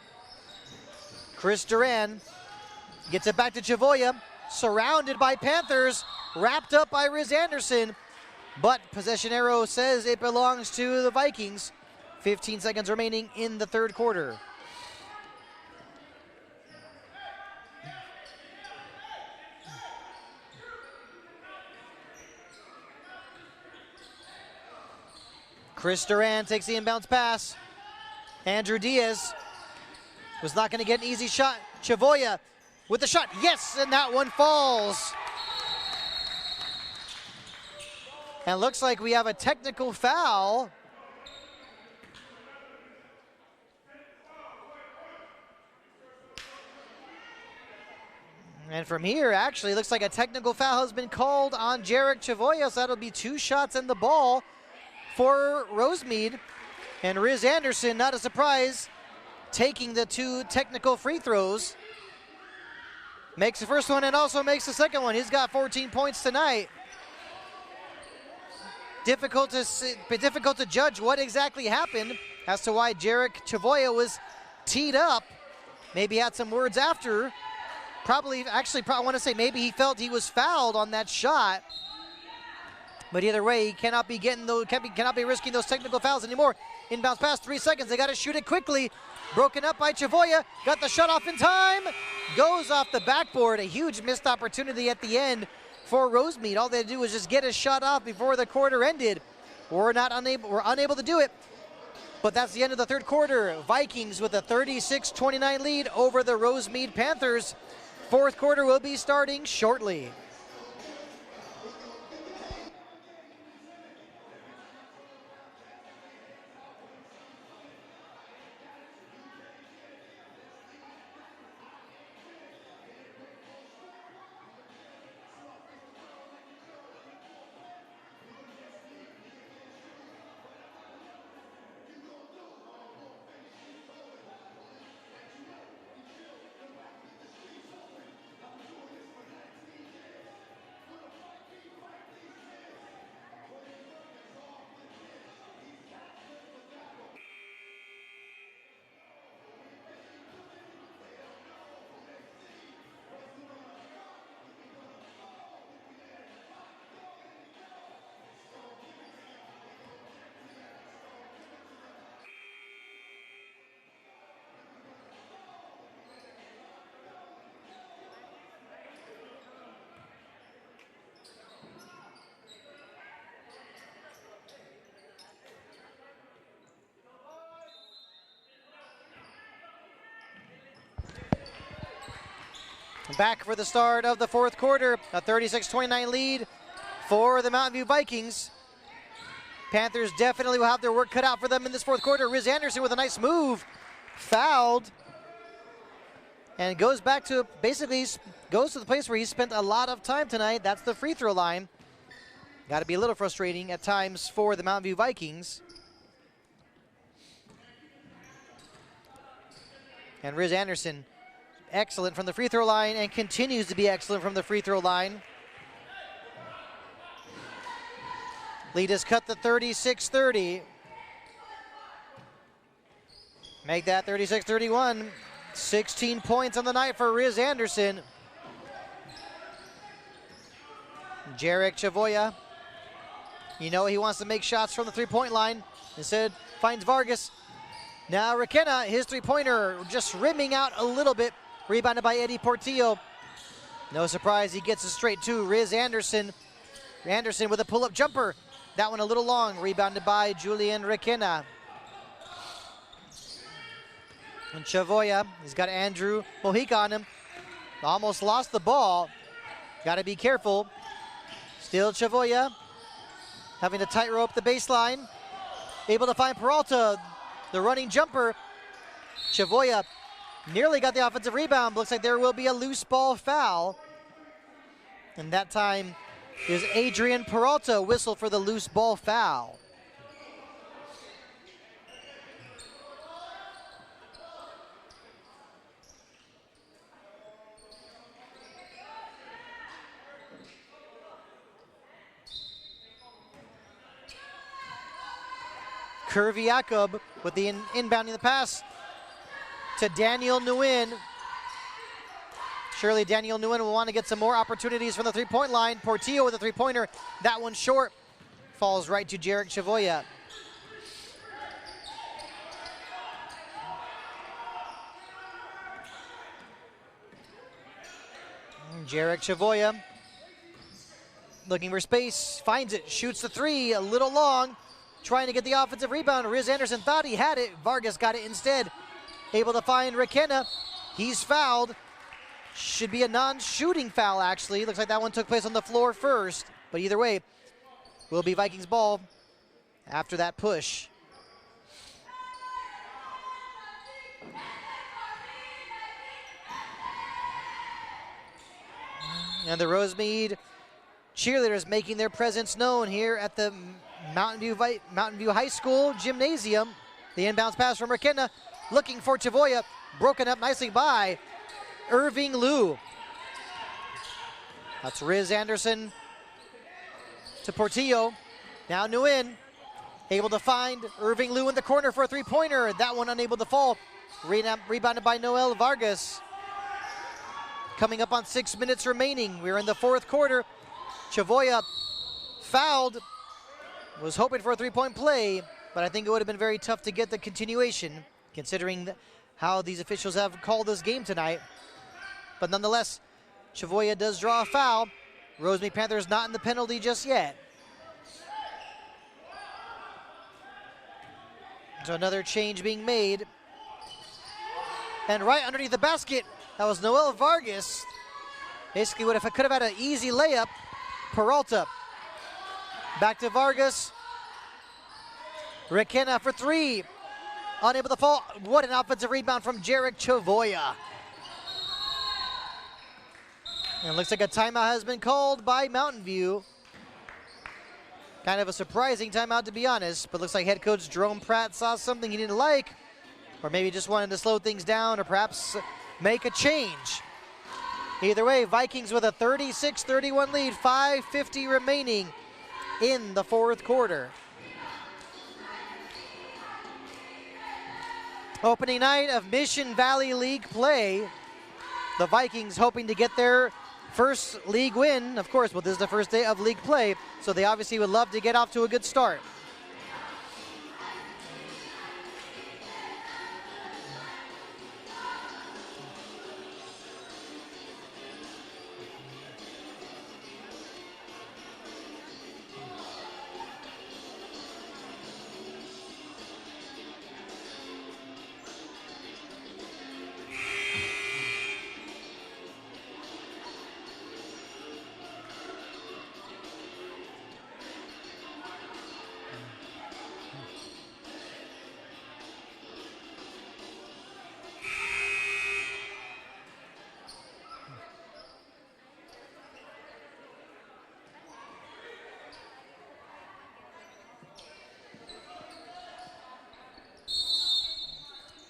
Chris Duran gets it back to Chavoya, surrounded by Panthers, wrapped up by Riz Anderson, but possession arrow says it belongs to the Vikings. 15 seconds remaining in the third quarter. Chris Duran takes the inbounds pass. Andrew Diaz was not going to get an easy shot. Chavoya with the shot. Yes, and that one falls. And looks like we have a technical foul. And from here, actually, looks like a technical foul has been called on Jarek Chavoya, so that'll be 2 shots in the ball for Rosemead. And Riz Anderson, not a surprise, taking the 2 technical free throws. Makes the first one and also makes the second one. He's got 14 points tonight. Difficult to judge what exactly happened as to why Jarek Chavoya was teed up. Maybe had some words after. Probably want to say maybe he felt he was fouled on that shot. But either way, he cannot be risking those technical fouls anymore. Inbounds pass, 3 seconds. They got to shoot it quickly. Broken up by Chavoya. Got the shot off in time. Goes off the backboard. A huge missed opportunity at the end for Rosemead. All they had to do was just get a shot off before the quarter ended. We're unable to do it. But that's the end of the third quarter. Vikings with a 36-29 lead over the Rosemead Panthers. Fourth quarter will be starting shortly. Back for the start of the fourth quarter, a 36-29 lead for the Mountain View Vikings. Panthers definitely will have their work cut out for them in this fourth quarter. Riz Anderson with a nice move, fouled, and goes back to goes to the place where he spent a lot of time tonight. That's the free throw line. Got to be a little frustrating at times for the Mountain View Vikings. And Riz Anderson, excellent from the free throw line and continues to be excellent from the free throw line. Lead is cut to 36-30. Make that 36-31. 16 points on the night for Riz Anderson. Jarek Chavoya, you know he wants to make shots from the three-point line. Instead, finds Vargas. Now Requena, his three-pointer just rimming out a little bit. Rebounded by Eddie Portillo. No surprise, he gets it straight to Riz Anderson. Anderson with a pull-up jumper. That one a little long, rebounded by Julian Requena. And Chavoya, he's got Andrew Mojica on him. Almost lost the ball. Got to be careful. Still Chavoya, having to tightrope the baseline. Able to find Peralta, the running jumper. Chavoya nearly got the offensive rebound. Looks like there will be a loose ball foul. And that time is Adrian Peralta whistled for the loose ball foul. Curvy Jakob with the inbounding the pass to Daniel Nguyen. Surely Daniel Nguyen will want to get some more opportunities from the three-point line. Portillo with a three-pointer. That one short. Falls right to Jarek Chavoya. Jarek Chavoya looking for space, finds it, shoots the three, a little long, trying to get the offensive rebound. Riz Anderson thought he had it. Vargas got it instead. Able to find Requena. He's fouled. Should be a non-shooting foul, actually. Looks like that one took place on the floor first. But either way, will be Vikings ball after that push. And the Rosemead cheerleaders making their presence known here at the Mountain View High School gymnasium. The inbounds pass from Requena, looking for Chavoya, broken up nicely by Irving Liu. That's Riz Anderson to Portillo. Now Nguyen, able to find Irving Liu in the corner for a three-pointer. That one unable to fall. Rebounded by Noel Vargas. Coming up on 6 minutes remaining. We're in the fourth quarter. Chavoya fouled. Was hoping for a three-point play, but I think it would have been very tough to get the continuation, considering how these officials have called this game tonight. But nonetheless, Chavoya does draw a foul. Rosemead Panthers not in the penalty just yet. So another change being made. And right underneath the basket, that was Noel Vargas. Basically could have had an easy layup. Peralta. Back to Vargas. Requena for three. Unable to fall. What an offensive rebound from Jarek Chavoya. And it looks like a timeout has been called by Mountain View. Kind of a surprising timeout, to be honest, but looks like head coach Jerome Pratt saw something he didn't like, or maybe just wanted to slow things down, or perhaps make a change. Either way, Vikings with a 36-31 lead, 5:50 remaining in the fourth quarter. Opening night of Mission Valley League play. The Vikings hoping to get their first league win. Of course, well, this is the first day of league play, so they obviously would love to get off to a good start.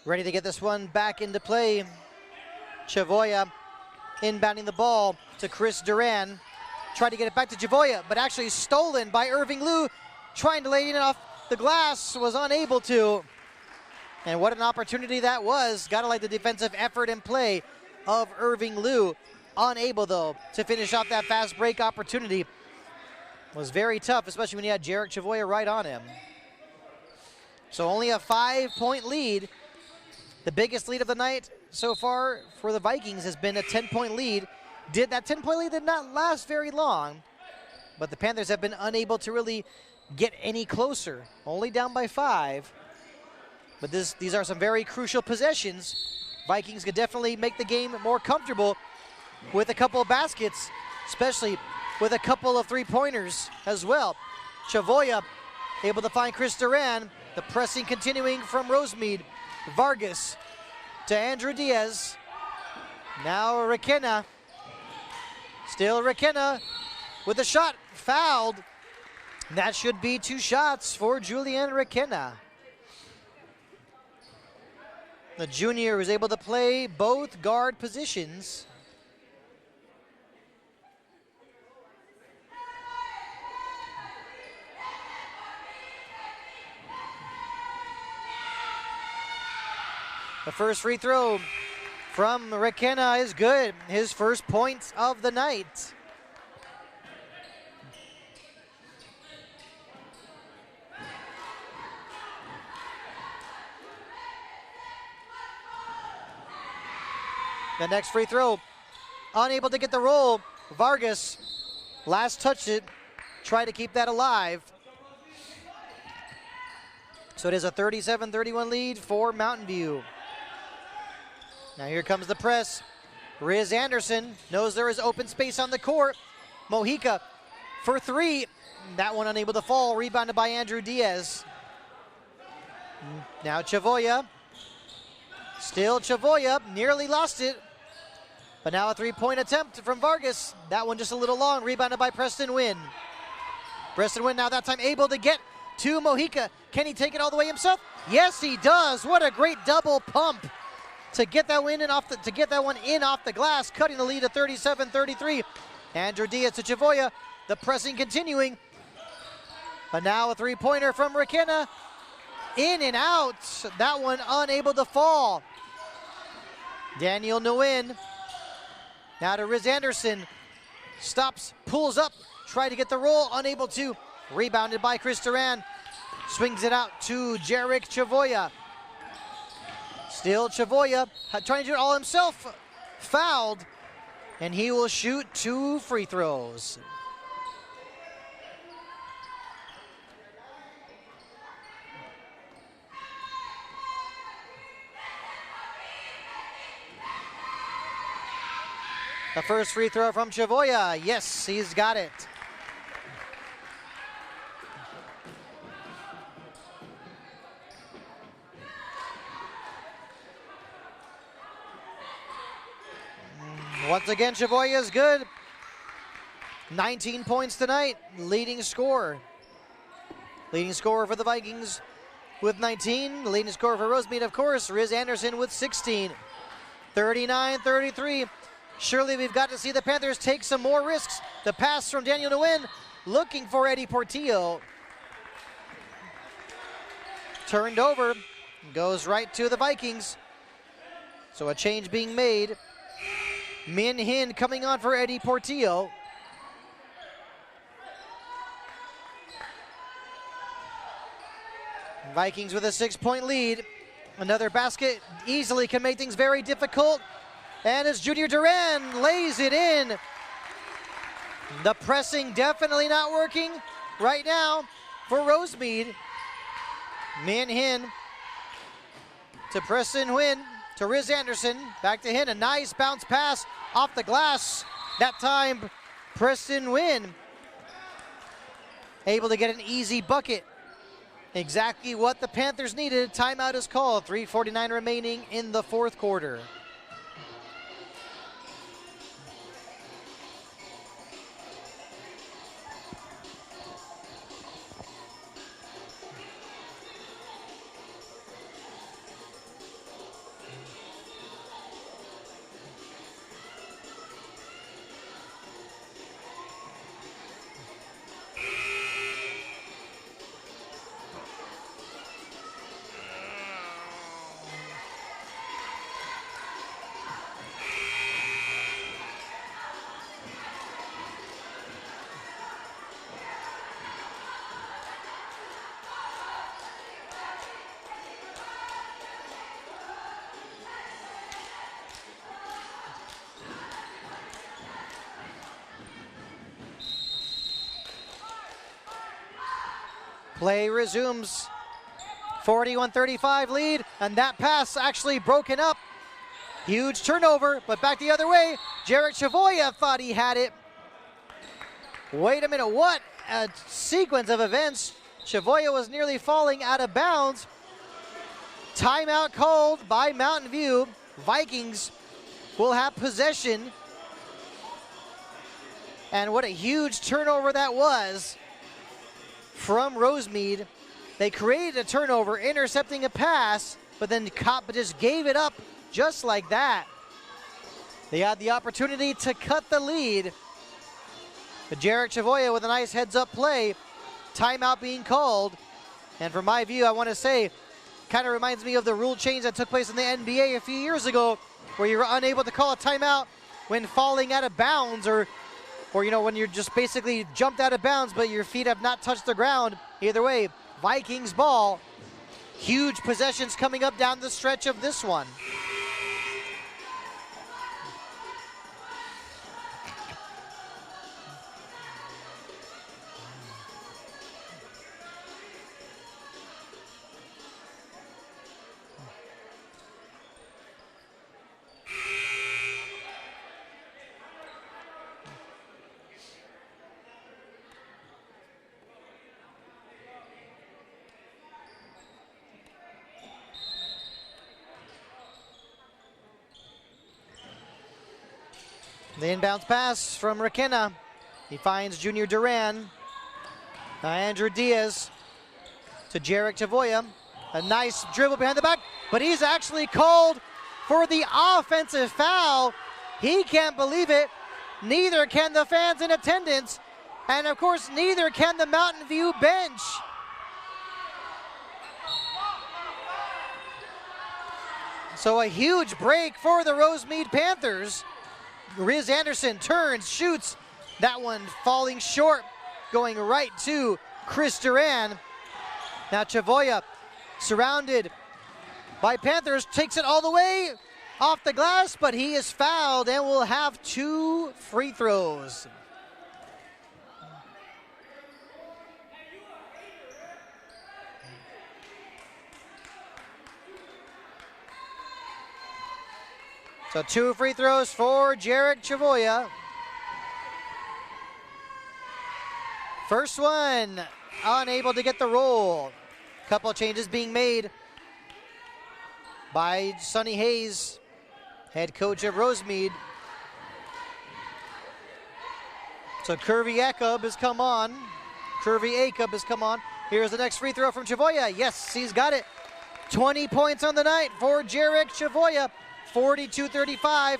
Ready to get this one back into play. Chavoya inbounding the ball to Chris Duran. Tried to get it back to Chavoya, but actually stolen by Irving Liu. Trying to lay it off the glass, was unable to. And what an opportunity that was. Gotta like the defensive effort and play of Irving Liu. Unable, though, to finish off that fast break opportunity. Was very tough, especially when you had Jarek Chavoya right on him. So only a 5-point lead. The biggest lead of the night so far for the Vikings has been a 10-point lead. That 10-point lead did not last very long, but the Panthers have been unable to really get any closer. Only down by 5. But these are some very crucial possessions. Vikings could definitely make the game more comfortable with a couple of baskets, especially with a couple of three-pointers as well. Chavoya able to find Chris Duran. The pressing continuing from Rosemead. Vargas to Andrew Diaz. Now Requena. Still Requena with a shot. Fouled. That should be 2 shots for Julian Requena. The junior was able to play both guard positions. The first free throw from Requena is good. His first points of the night. The next free throw unable to get the roll. Vargas last touched it, try to keep that alive. So it is a 37-31 lead for Mountain View. Now here comes the press. Riz Anderson knows there is open space on the court. Mojica for three. That one unable to fall, rebounded by Andrew Diaz. Now Chavoya. Still Chavoya, nearly lost it. But now a three-point attempt from Vargas. That one just a little long, rebounded by Preston Wynn. Preston Wynn now that time able to get to Mojica. Can he take it all the way himself? Yes, he does. What a great double pump to get that one in off the glass, cutting the lead to 37-33. Andrew Diaz to Chavoya. The pressing continuing. But now a three-pointer from McKenna. In and out. That one unable to fall. Daniel Nguyen. Now to Riz Anderson. Stops, pulls up, tried to get the roll, unable to. Rebounded by Chris Duran. Swings it out to Jarek Chavoya. Still Chavoya, trying to do it all himself. Fouled, and he will shoot 2 free throws. The first free throw from Chavoya. Yes, he's got it. Once again, Chavoya is good. 19 points tonight, leading scorer. Leading scorer for the Vikings with 19. The leading scorer for Rosemead, of course, Riz Anderson with 16. 39-33. Surely we've got to see the Panthers take some more risks. The pass from Daniel Nguyen, looking for Eddie Portillo. Turned over, goes right to the Vikings. So a change being made. Min Hin coming on for Eddie Portillo. Vikings with a 6-point lead. Another basket easily can make things very difficult. And as Junior Duran lays it in. The pressing definitely not working right now for Rosemead. Min Hin to Preston Wynn. To Riz Anderson, back to him, a nice bounce pass off the glass. That time, Preston Wynn able to get an easy bucket. Exactly what the Panthers needed. Timeout is called, 3:49 remaining in the fourth quarter. Play resumes. 41-35 lead, and that pass actually broken up. Huge turnover, but back the other way. Jarek Chavoya thought he had it. Wait a minute, what a sequence of events. Chavoya was nearly falling out of bounds. Timeout called by Mountain View. Vikings will have possession. And what a huge turnover that was from Rosemead. They created a turnover, intercepting a pass, but then just gave it up just like that. They had the opportunity to cut the lead. But Jarek Chavoya with a nice heads-up play. Timeout being called. And from my view, I want to say, kind of reminds me of the rule change that took place in the NBA a few years ago, where you were unable to call a timeout when falling out of bounds, or you know, when you're just basically jumped out of bounds, but your feet have not touched the ground. Either way, Vikings ball. Huge possessions coming up down the stretch of this one. The inbounds pass from McKenna. He finds Junior Duran. Andrew Diaz to Jarek Chavoya. A nice dribble behind the back, but he's actually called for the offensive foul. He can't believe it. Neither can the fans in attendance. And of course, neither can the Mountain View bench. So a huge break for the Rosemead Panthers. Riz Anderson turns, shoots. That one falling short, going right to Chris Duran. Now Chavoya, surrounded by Panthers, takes it all the way off the glass, but he is fouled and will have 2 free throws. So 2 free throws for Jarek Chavoya. First one, unable to get the roll. Couple of changes being made by Sonny Hayes, head coach of Rosemead. So Kirby Acup has come on. Here's the next free throw from Chavoya. Yes, he's got it. 20 points on the night for Jarek Chavoya. 42-35,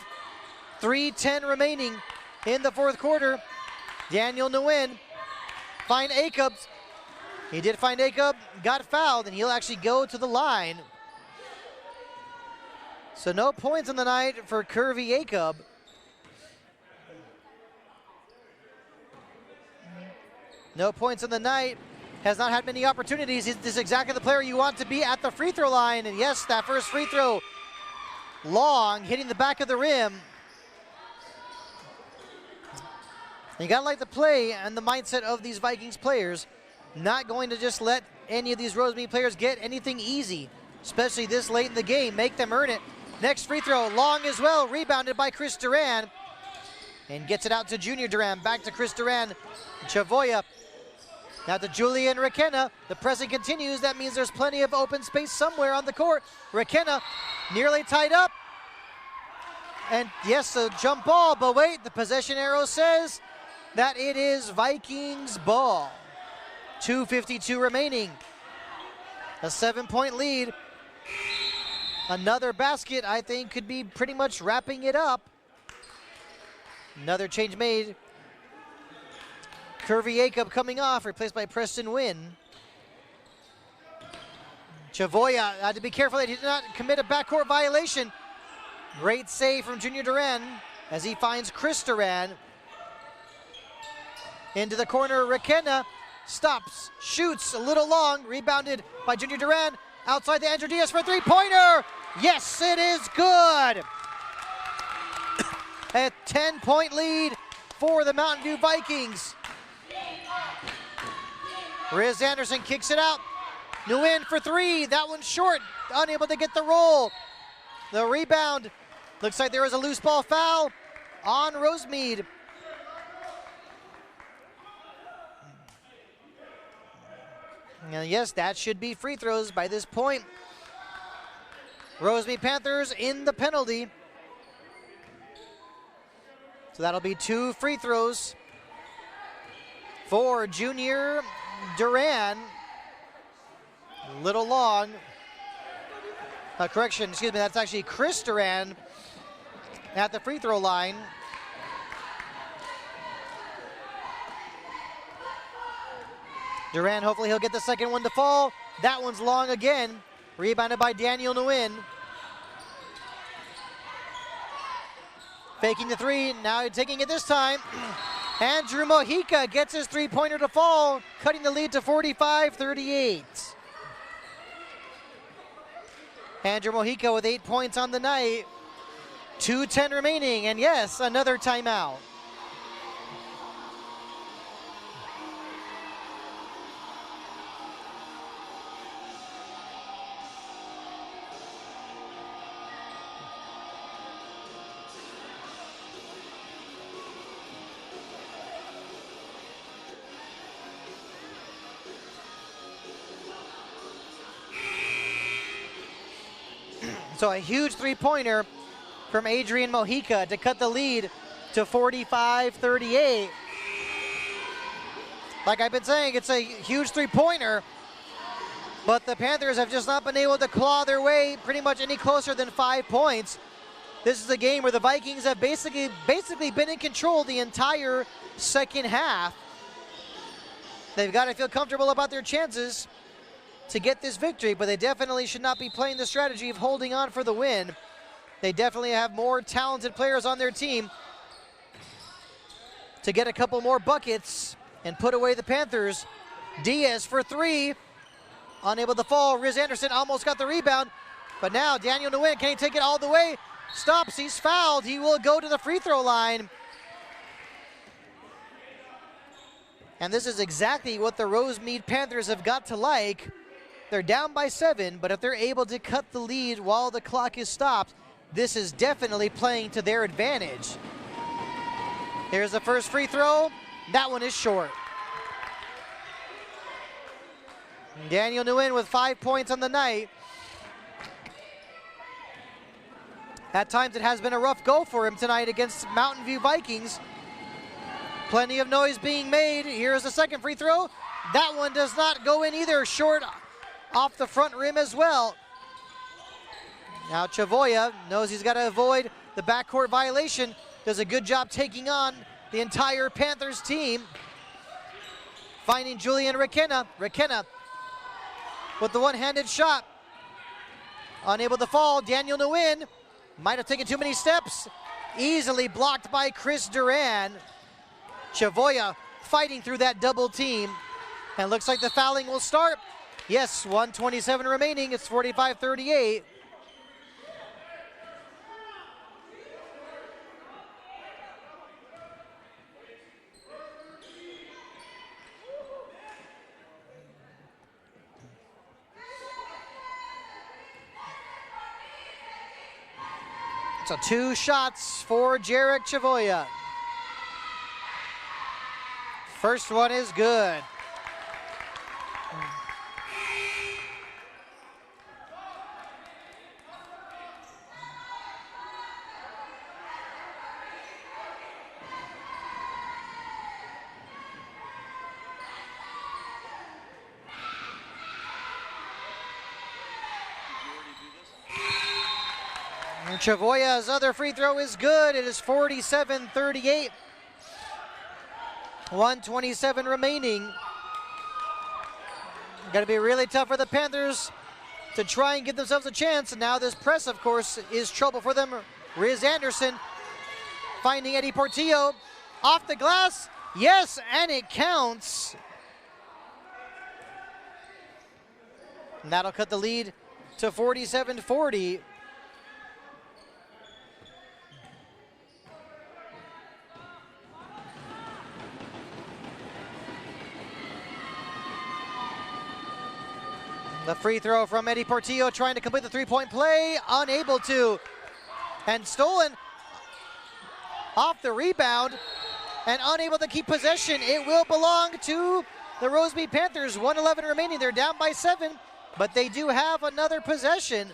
3:10 remaining in the fourth quarter. Daniel Nguyen find Acup. He did find Acup, got fouled, and he'll actually go to the line. So no points on the night for Kirby Acup. No points on the night. Has not had many opportunities. This is exactly the player you want to be at the free throw line. And yes, that first free throw, long, hitting the back of the rim. You gotta like the play and the mindset of these Vikings players. Not going to just let any of these Rosemead players get anything easy, especially this late in the game. Make them earn it. Next free throw, long as well, rebounded by Chris Duran. And gets it out to Junior Duran, back to Chris Duran. Chavoya, now to Julian Requena. The pressing continues. That means there's plenty of open space somewhere on the court. Requena nearly tied up. And yes, a jump ball, but wait, the possession arrow says that it is Vikings ball. 2:52 remaining. A 7-point lead. Another basket, I think, could be pretty much wrapping it up. Another change made. Kirby Acup coming off, replaced by Preston Wynn. Chavoya had to be careful that he did not commit a backcourt violation. Great save from Junior Duran as he finds Chris Duran. Into the corner, Requena stops, shoots a little long, rebounded by Junior Duran. Outside the Andrew Diaz for a three-pointer. Yes, it is good. A 10-point lead for the Mountain View Vikings. Riz Anderson kicks it out. Nguyen for three. That one's short. Unable to get the roll. The rebound. Looks like there was a loose ball foul on Rosemead. And yes, that should be free throws by this point. Rosemead Panthers in the penalty. So that'll be 2 free throws for Junior Duran. A little long. Correction, excuse me, that's actually Chris Duran at the free throw line. Duran, hopefully he'll get the second one to fall. That one's long again. Rebounded by Daniel Nguyen. Faking the three, now taking it this time. Andrew Mojica gets his three-pointer to fall, cutting the lead to 45-38. Andrew Mojica with 8 points on the night. 2:10 remaining, and yes, another timeout. So a huge three-pointer from Adrian Mojica to cut the lead to 45-38. Like I've been saying, it's a huge three-pointer, but the Panthers have just not been able to claw their way pretty much any closer than 5 points. This is a game where the Vikings have basically been in control the entire second half. They've got to feel comfortable about their chances to get this victory, but they definitely should not be playing the strategy of holding on for the win. They definitely have more talented players on their team to get a couple more buckets and put away the Panthers. Diaz for three, unable to fall. Riz Anderson almost got the rebound, but now Daniel Nguyen, can he take it all the way? Stops, he's fouled. He will go to the free throw line. And this is exactly what the Rosemead Panthers have got to like. They're down by 7, but if they're able to cut the lead while the clock is stopped, this is definitely playing to their advantage. Here's the first free throw. That one is short. Daniel Nguyen with 5 points on the night. At times it has been a rough go for him tonight against Mountain View Vikings. Plenty of noise being made. Here's the second free throw. That one does not go in either. Short off the front rim as well. Now Chavoya knows he's got to avoid the backcourt violation. Does a good job taking on the entire Panthers team. Finding Julian Requena. Requena with the one-handed shot. Unable to fall. Daniel Nguyen might have taken too many steps. Easily blocked by Chris Duran. Chavoya fighting through that double team. And looks like the fouling will start. Yes, 1:27 remaining. It's 45-38. So 2 shots for Jarek Chavoya. First one is good. And Chavoya's other free throw is good. It is 47-38. 1:27 remaining. Going to be really tough for the Panthers to try and give themselves a chance. And now this press, of course, is trouble for them. Riz Anderson finding Eddie Portillo. Off the glass. Yes, and it counts. And that'll cut the lead to 47-40. The free throw from Eddie Portillo trying to complete the three-point play, unable to. And stolen off the rebound and unable to keep possession. It will belong to the Rosemead Panthers. 1:11 remaining. They're down by 7, but they do have another possession.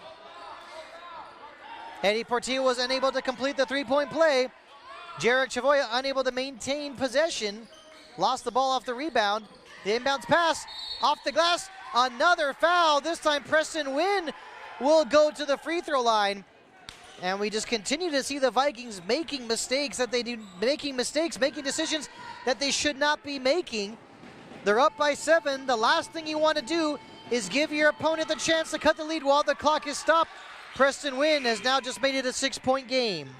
Eddie Portillo was unable to complete the three-point play. Jarek Chavoya unable to maintain possession. Lost the ball off the rebound. The inbounds pass off the glass. Another foul. This time Preston Wynn will go to the free throw line. And we just continue to see the Vikings making mistakes that they do, making decisions that they should not be making. They're up by 7. The last thing you want to do is give your opponent the chance to cut the lead while the clock is stopped. Preston Wynn has now just made it a 6-point game.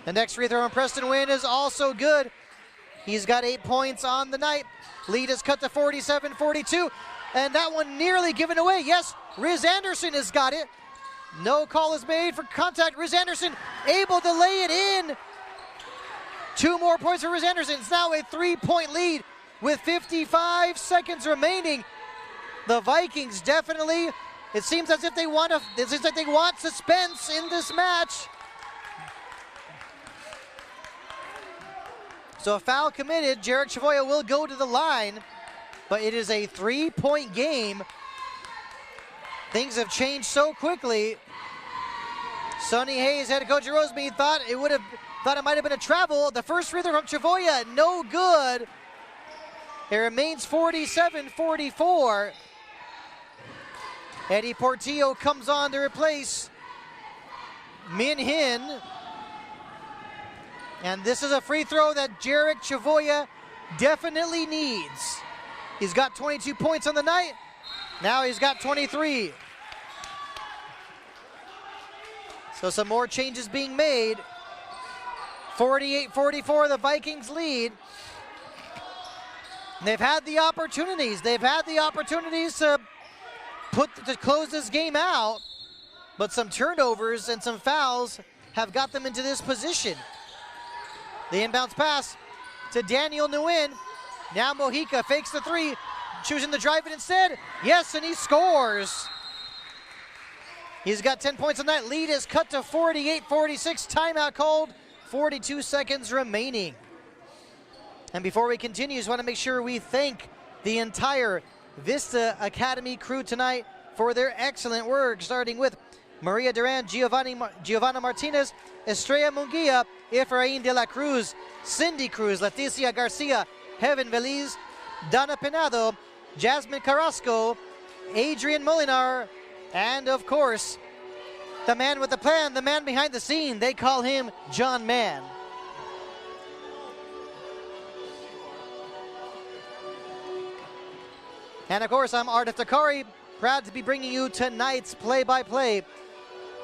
The next free throw from Preston Wynn is also good. He's got 8 points on the night. Lead is cut to 47-42. And that one nearly given away. Yes, Riz Anderson has got it. No call is made for contact. Riz Anderson able to lay it in. 2 more points for Riz Anderson. It's now a 3-point lead with 55 seconds remaining. The Vikings definitely, it seems as if they want suspense in this match. So a foul committed. Jarek Chavoya will go to the line. but it is a 3-point game. Things have changed so quickly. Sonny Hayes, head coach of Rosemead, thought it might have been a travel. The first free throw from Chavoya, no good. It remains 47-44. Eddie Portillo comes on to replace Min Hin. And this is a free throw that Jarek Chavoya definitely needs. He's got 22 points on the night. Now he's got 23. So some more changes being made. 48-44, the Vikings lead. And they've had the opportunities. They've had the opportunities to close this game out, but some turnovers and some fouls have got them into this position. The inbounds pass to Daniel Nguyen. Now Mojica fakes the three, choosing to drive it instead. Yes, and he scores. He's got 10 points on that. Lead is cut to 48-46. Timeout called. 42 seconds remaining. And before we continue, just want to make sure we thank the entire Vista Academy crew tonight for their excellent work, starting with Maria Duran, Giovanna Martinez, Estrella Munguia, Efrain de la Cruz, Cindy Cruz, Leticia Garcia, Heaven Veliz, Donna Penado, Jasmine Carrasco, Adrian Molinar, and of course, the man with the plan, the man behind the scene. They call him John Mann. And of course, I'm Ardif Takari, proud to be bringing you tonight's play-by-play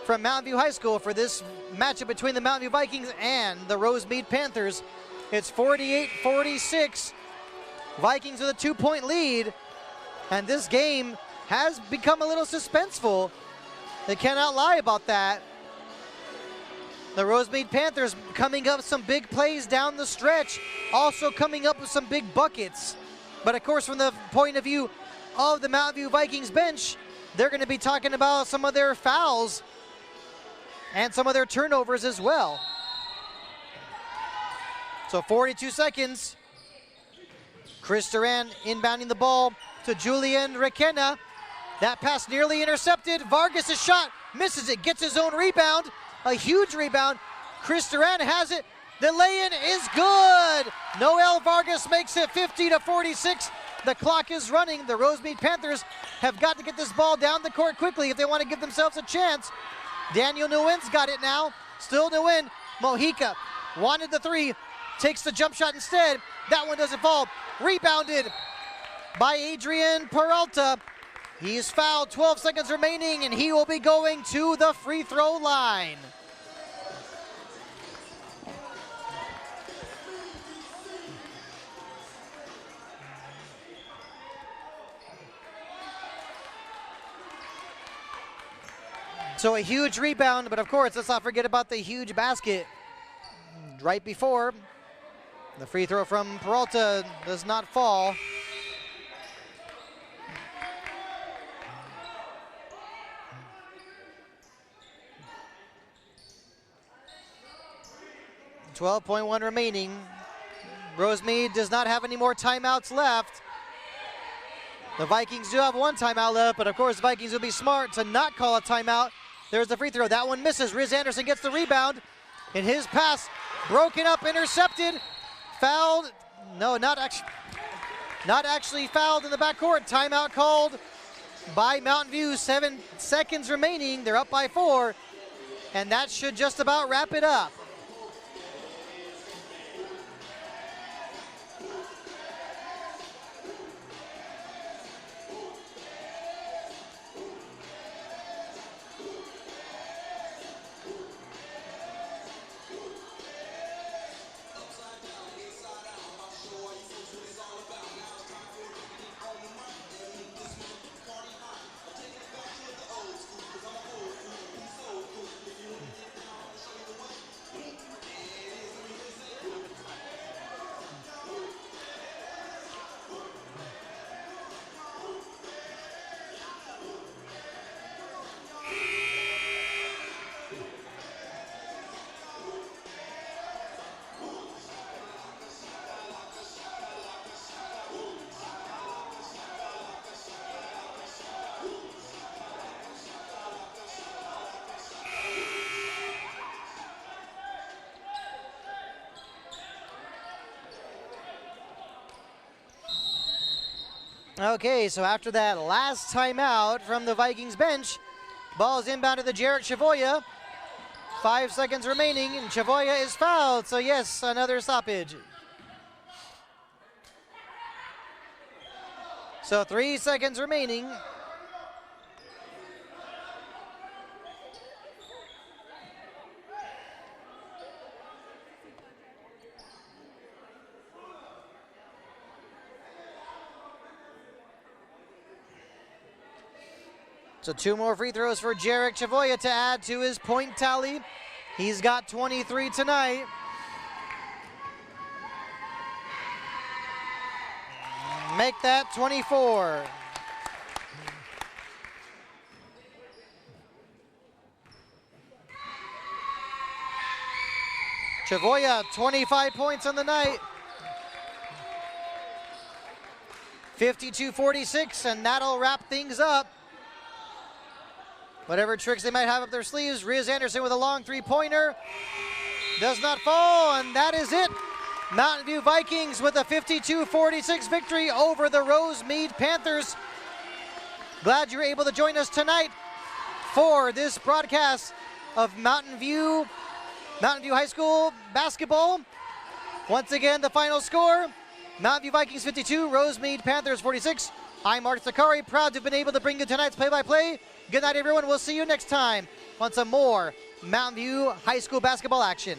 from Mountain View High School for this matchup between the Mountain View Vikings and the Rosemead Panthers. It's 48-46. Vikings with a 2-point lead, and this game has become a little suspenseful. They cannot lie about that. The Rosemead Panthers coming up with some big plays down the stretch, also coming up with some big buckets. But of course, from the point of view of the Mountain View Vikings bench, they're going to be talking about some of their fouls and some of their turnovers as well. So 42 seconds. Chris Duran inbounding the ball to Julian Requena. That pass nearly intercepted. Vargas' shot misses it, gets his own rebound. A huge rebound. Chris Duran has it. The lay-in is good. Noel Vargas makes it 50-46. The clock is running. The Rosemead Panthers have got to get this ball down the court quickly if they want to give themselves a chance. Daniel Nguyen's got it now. Still Nguyen. Mojica wanted the three. Takes the jump shot instead. That one doesn't fall. Rebounded by Adrian Peralta. He's fouled, 12 seconds remaining, and he will be going to the free throw line. So a huge rebound, but of course, let's not forget about the huge basket right before. The free throw from Peralta does not fall. .1 remaining. Rosemead does not have any more timeouts left. The Vikings do have one timeout left, but of course the Vikings will be smart to not call a timeout. There's the free throw. That one misses. Riz Anderson gets the rebound. And his pass broken up, intercepted, fouled. No, not actually fouled in the backcourt. Timeout called by Mountain View. 7 seconds remaining. They're up by 4. And that should just about wrap it up. Okay, so after that last timeout from the Vikings bench, ball's inbound to the Jarek Chavoya. 5 seconds remaining, and Chavoya is fouled. So yes, another stoppage. So 3 seconds remaining. So 2 more free throws for Jarek Chavoya to add to his point tally. He's got 23 tonight. Make that 24. Chavoya, 25 points on the night. 52-46, and that'll wrap things up. Whatever tricks they might have up their sleeves, Riz Anderson with a long three-pointer. Does not fall, and that is it. Mountain View Vikings with a 52-46 victory over the Rosemead Panthers. Glad you were able to join us tonight for this broadcast of Mountain View High School basketball. Once again, the final score, Mountain View Vikings 52, Rosemead Panthers 46. I'm Mark Sakari, proud to have been able to bring you tonight's play-by-play. Good night, everyone. We'll see you next time on some more Mountain View High School basketball action.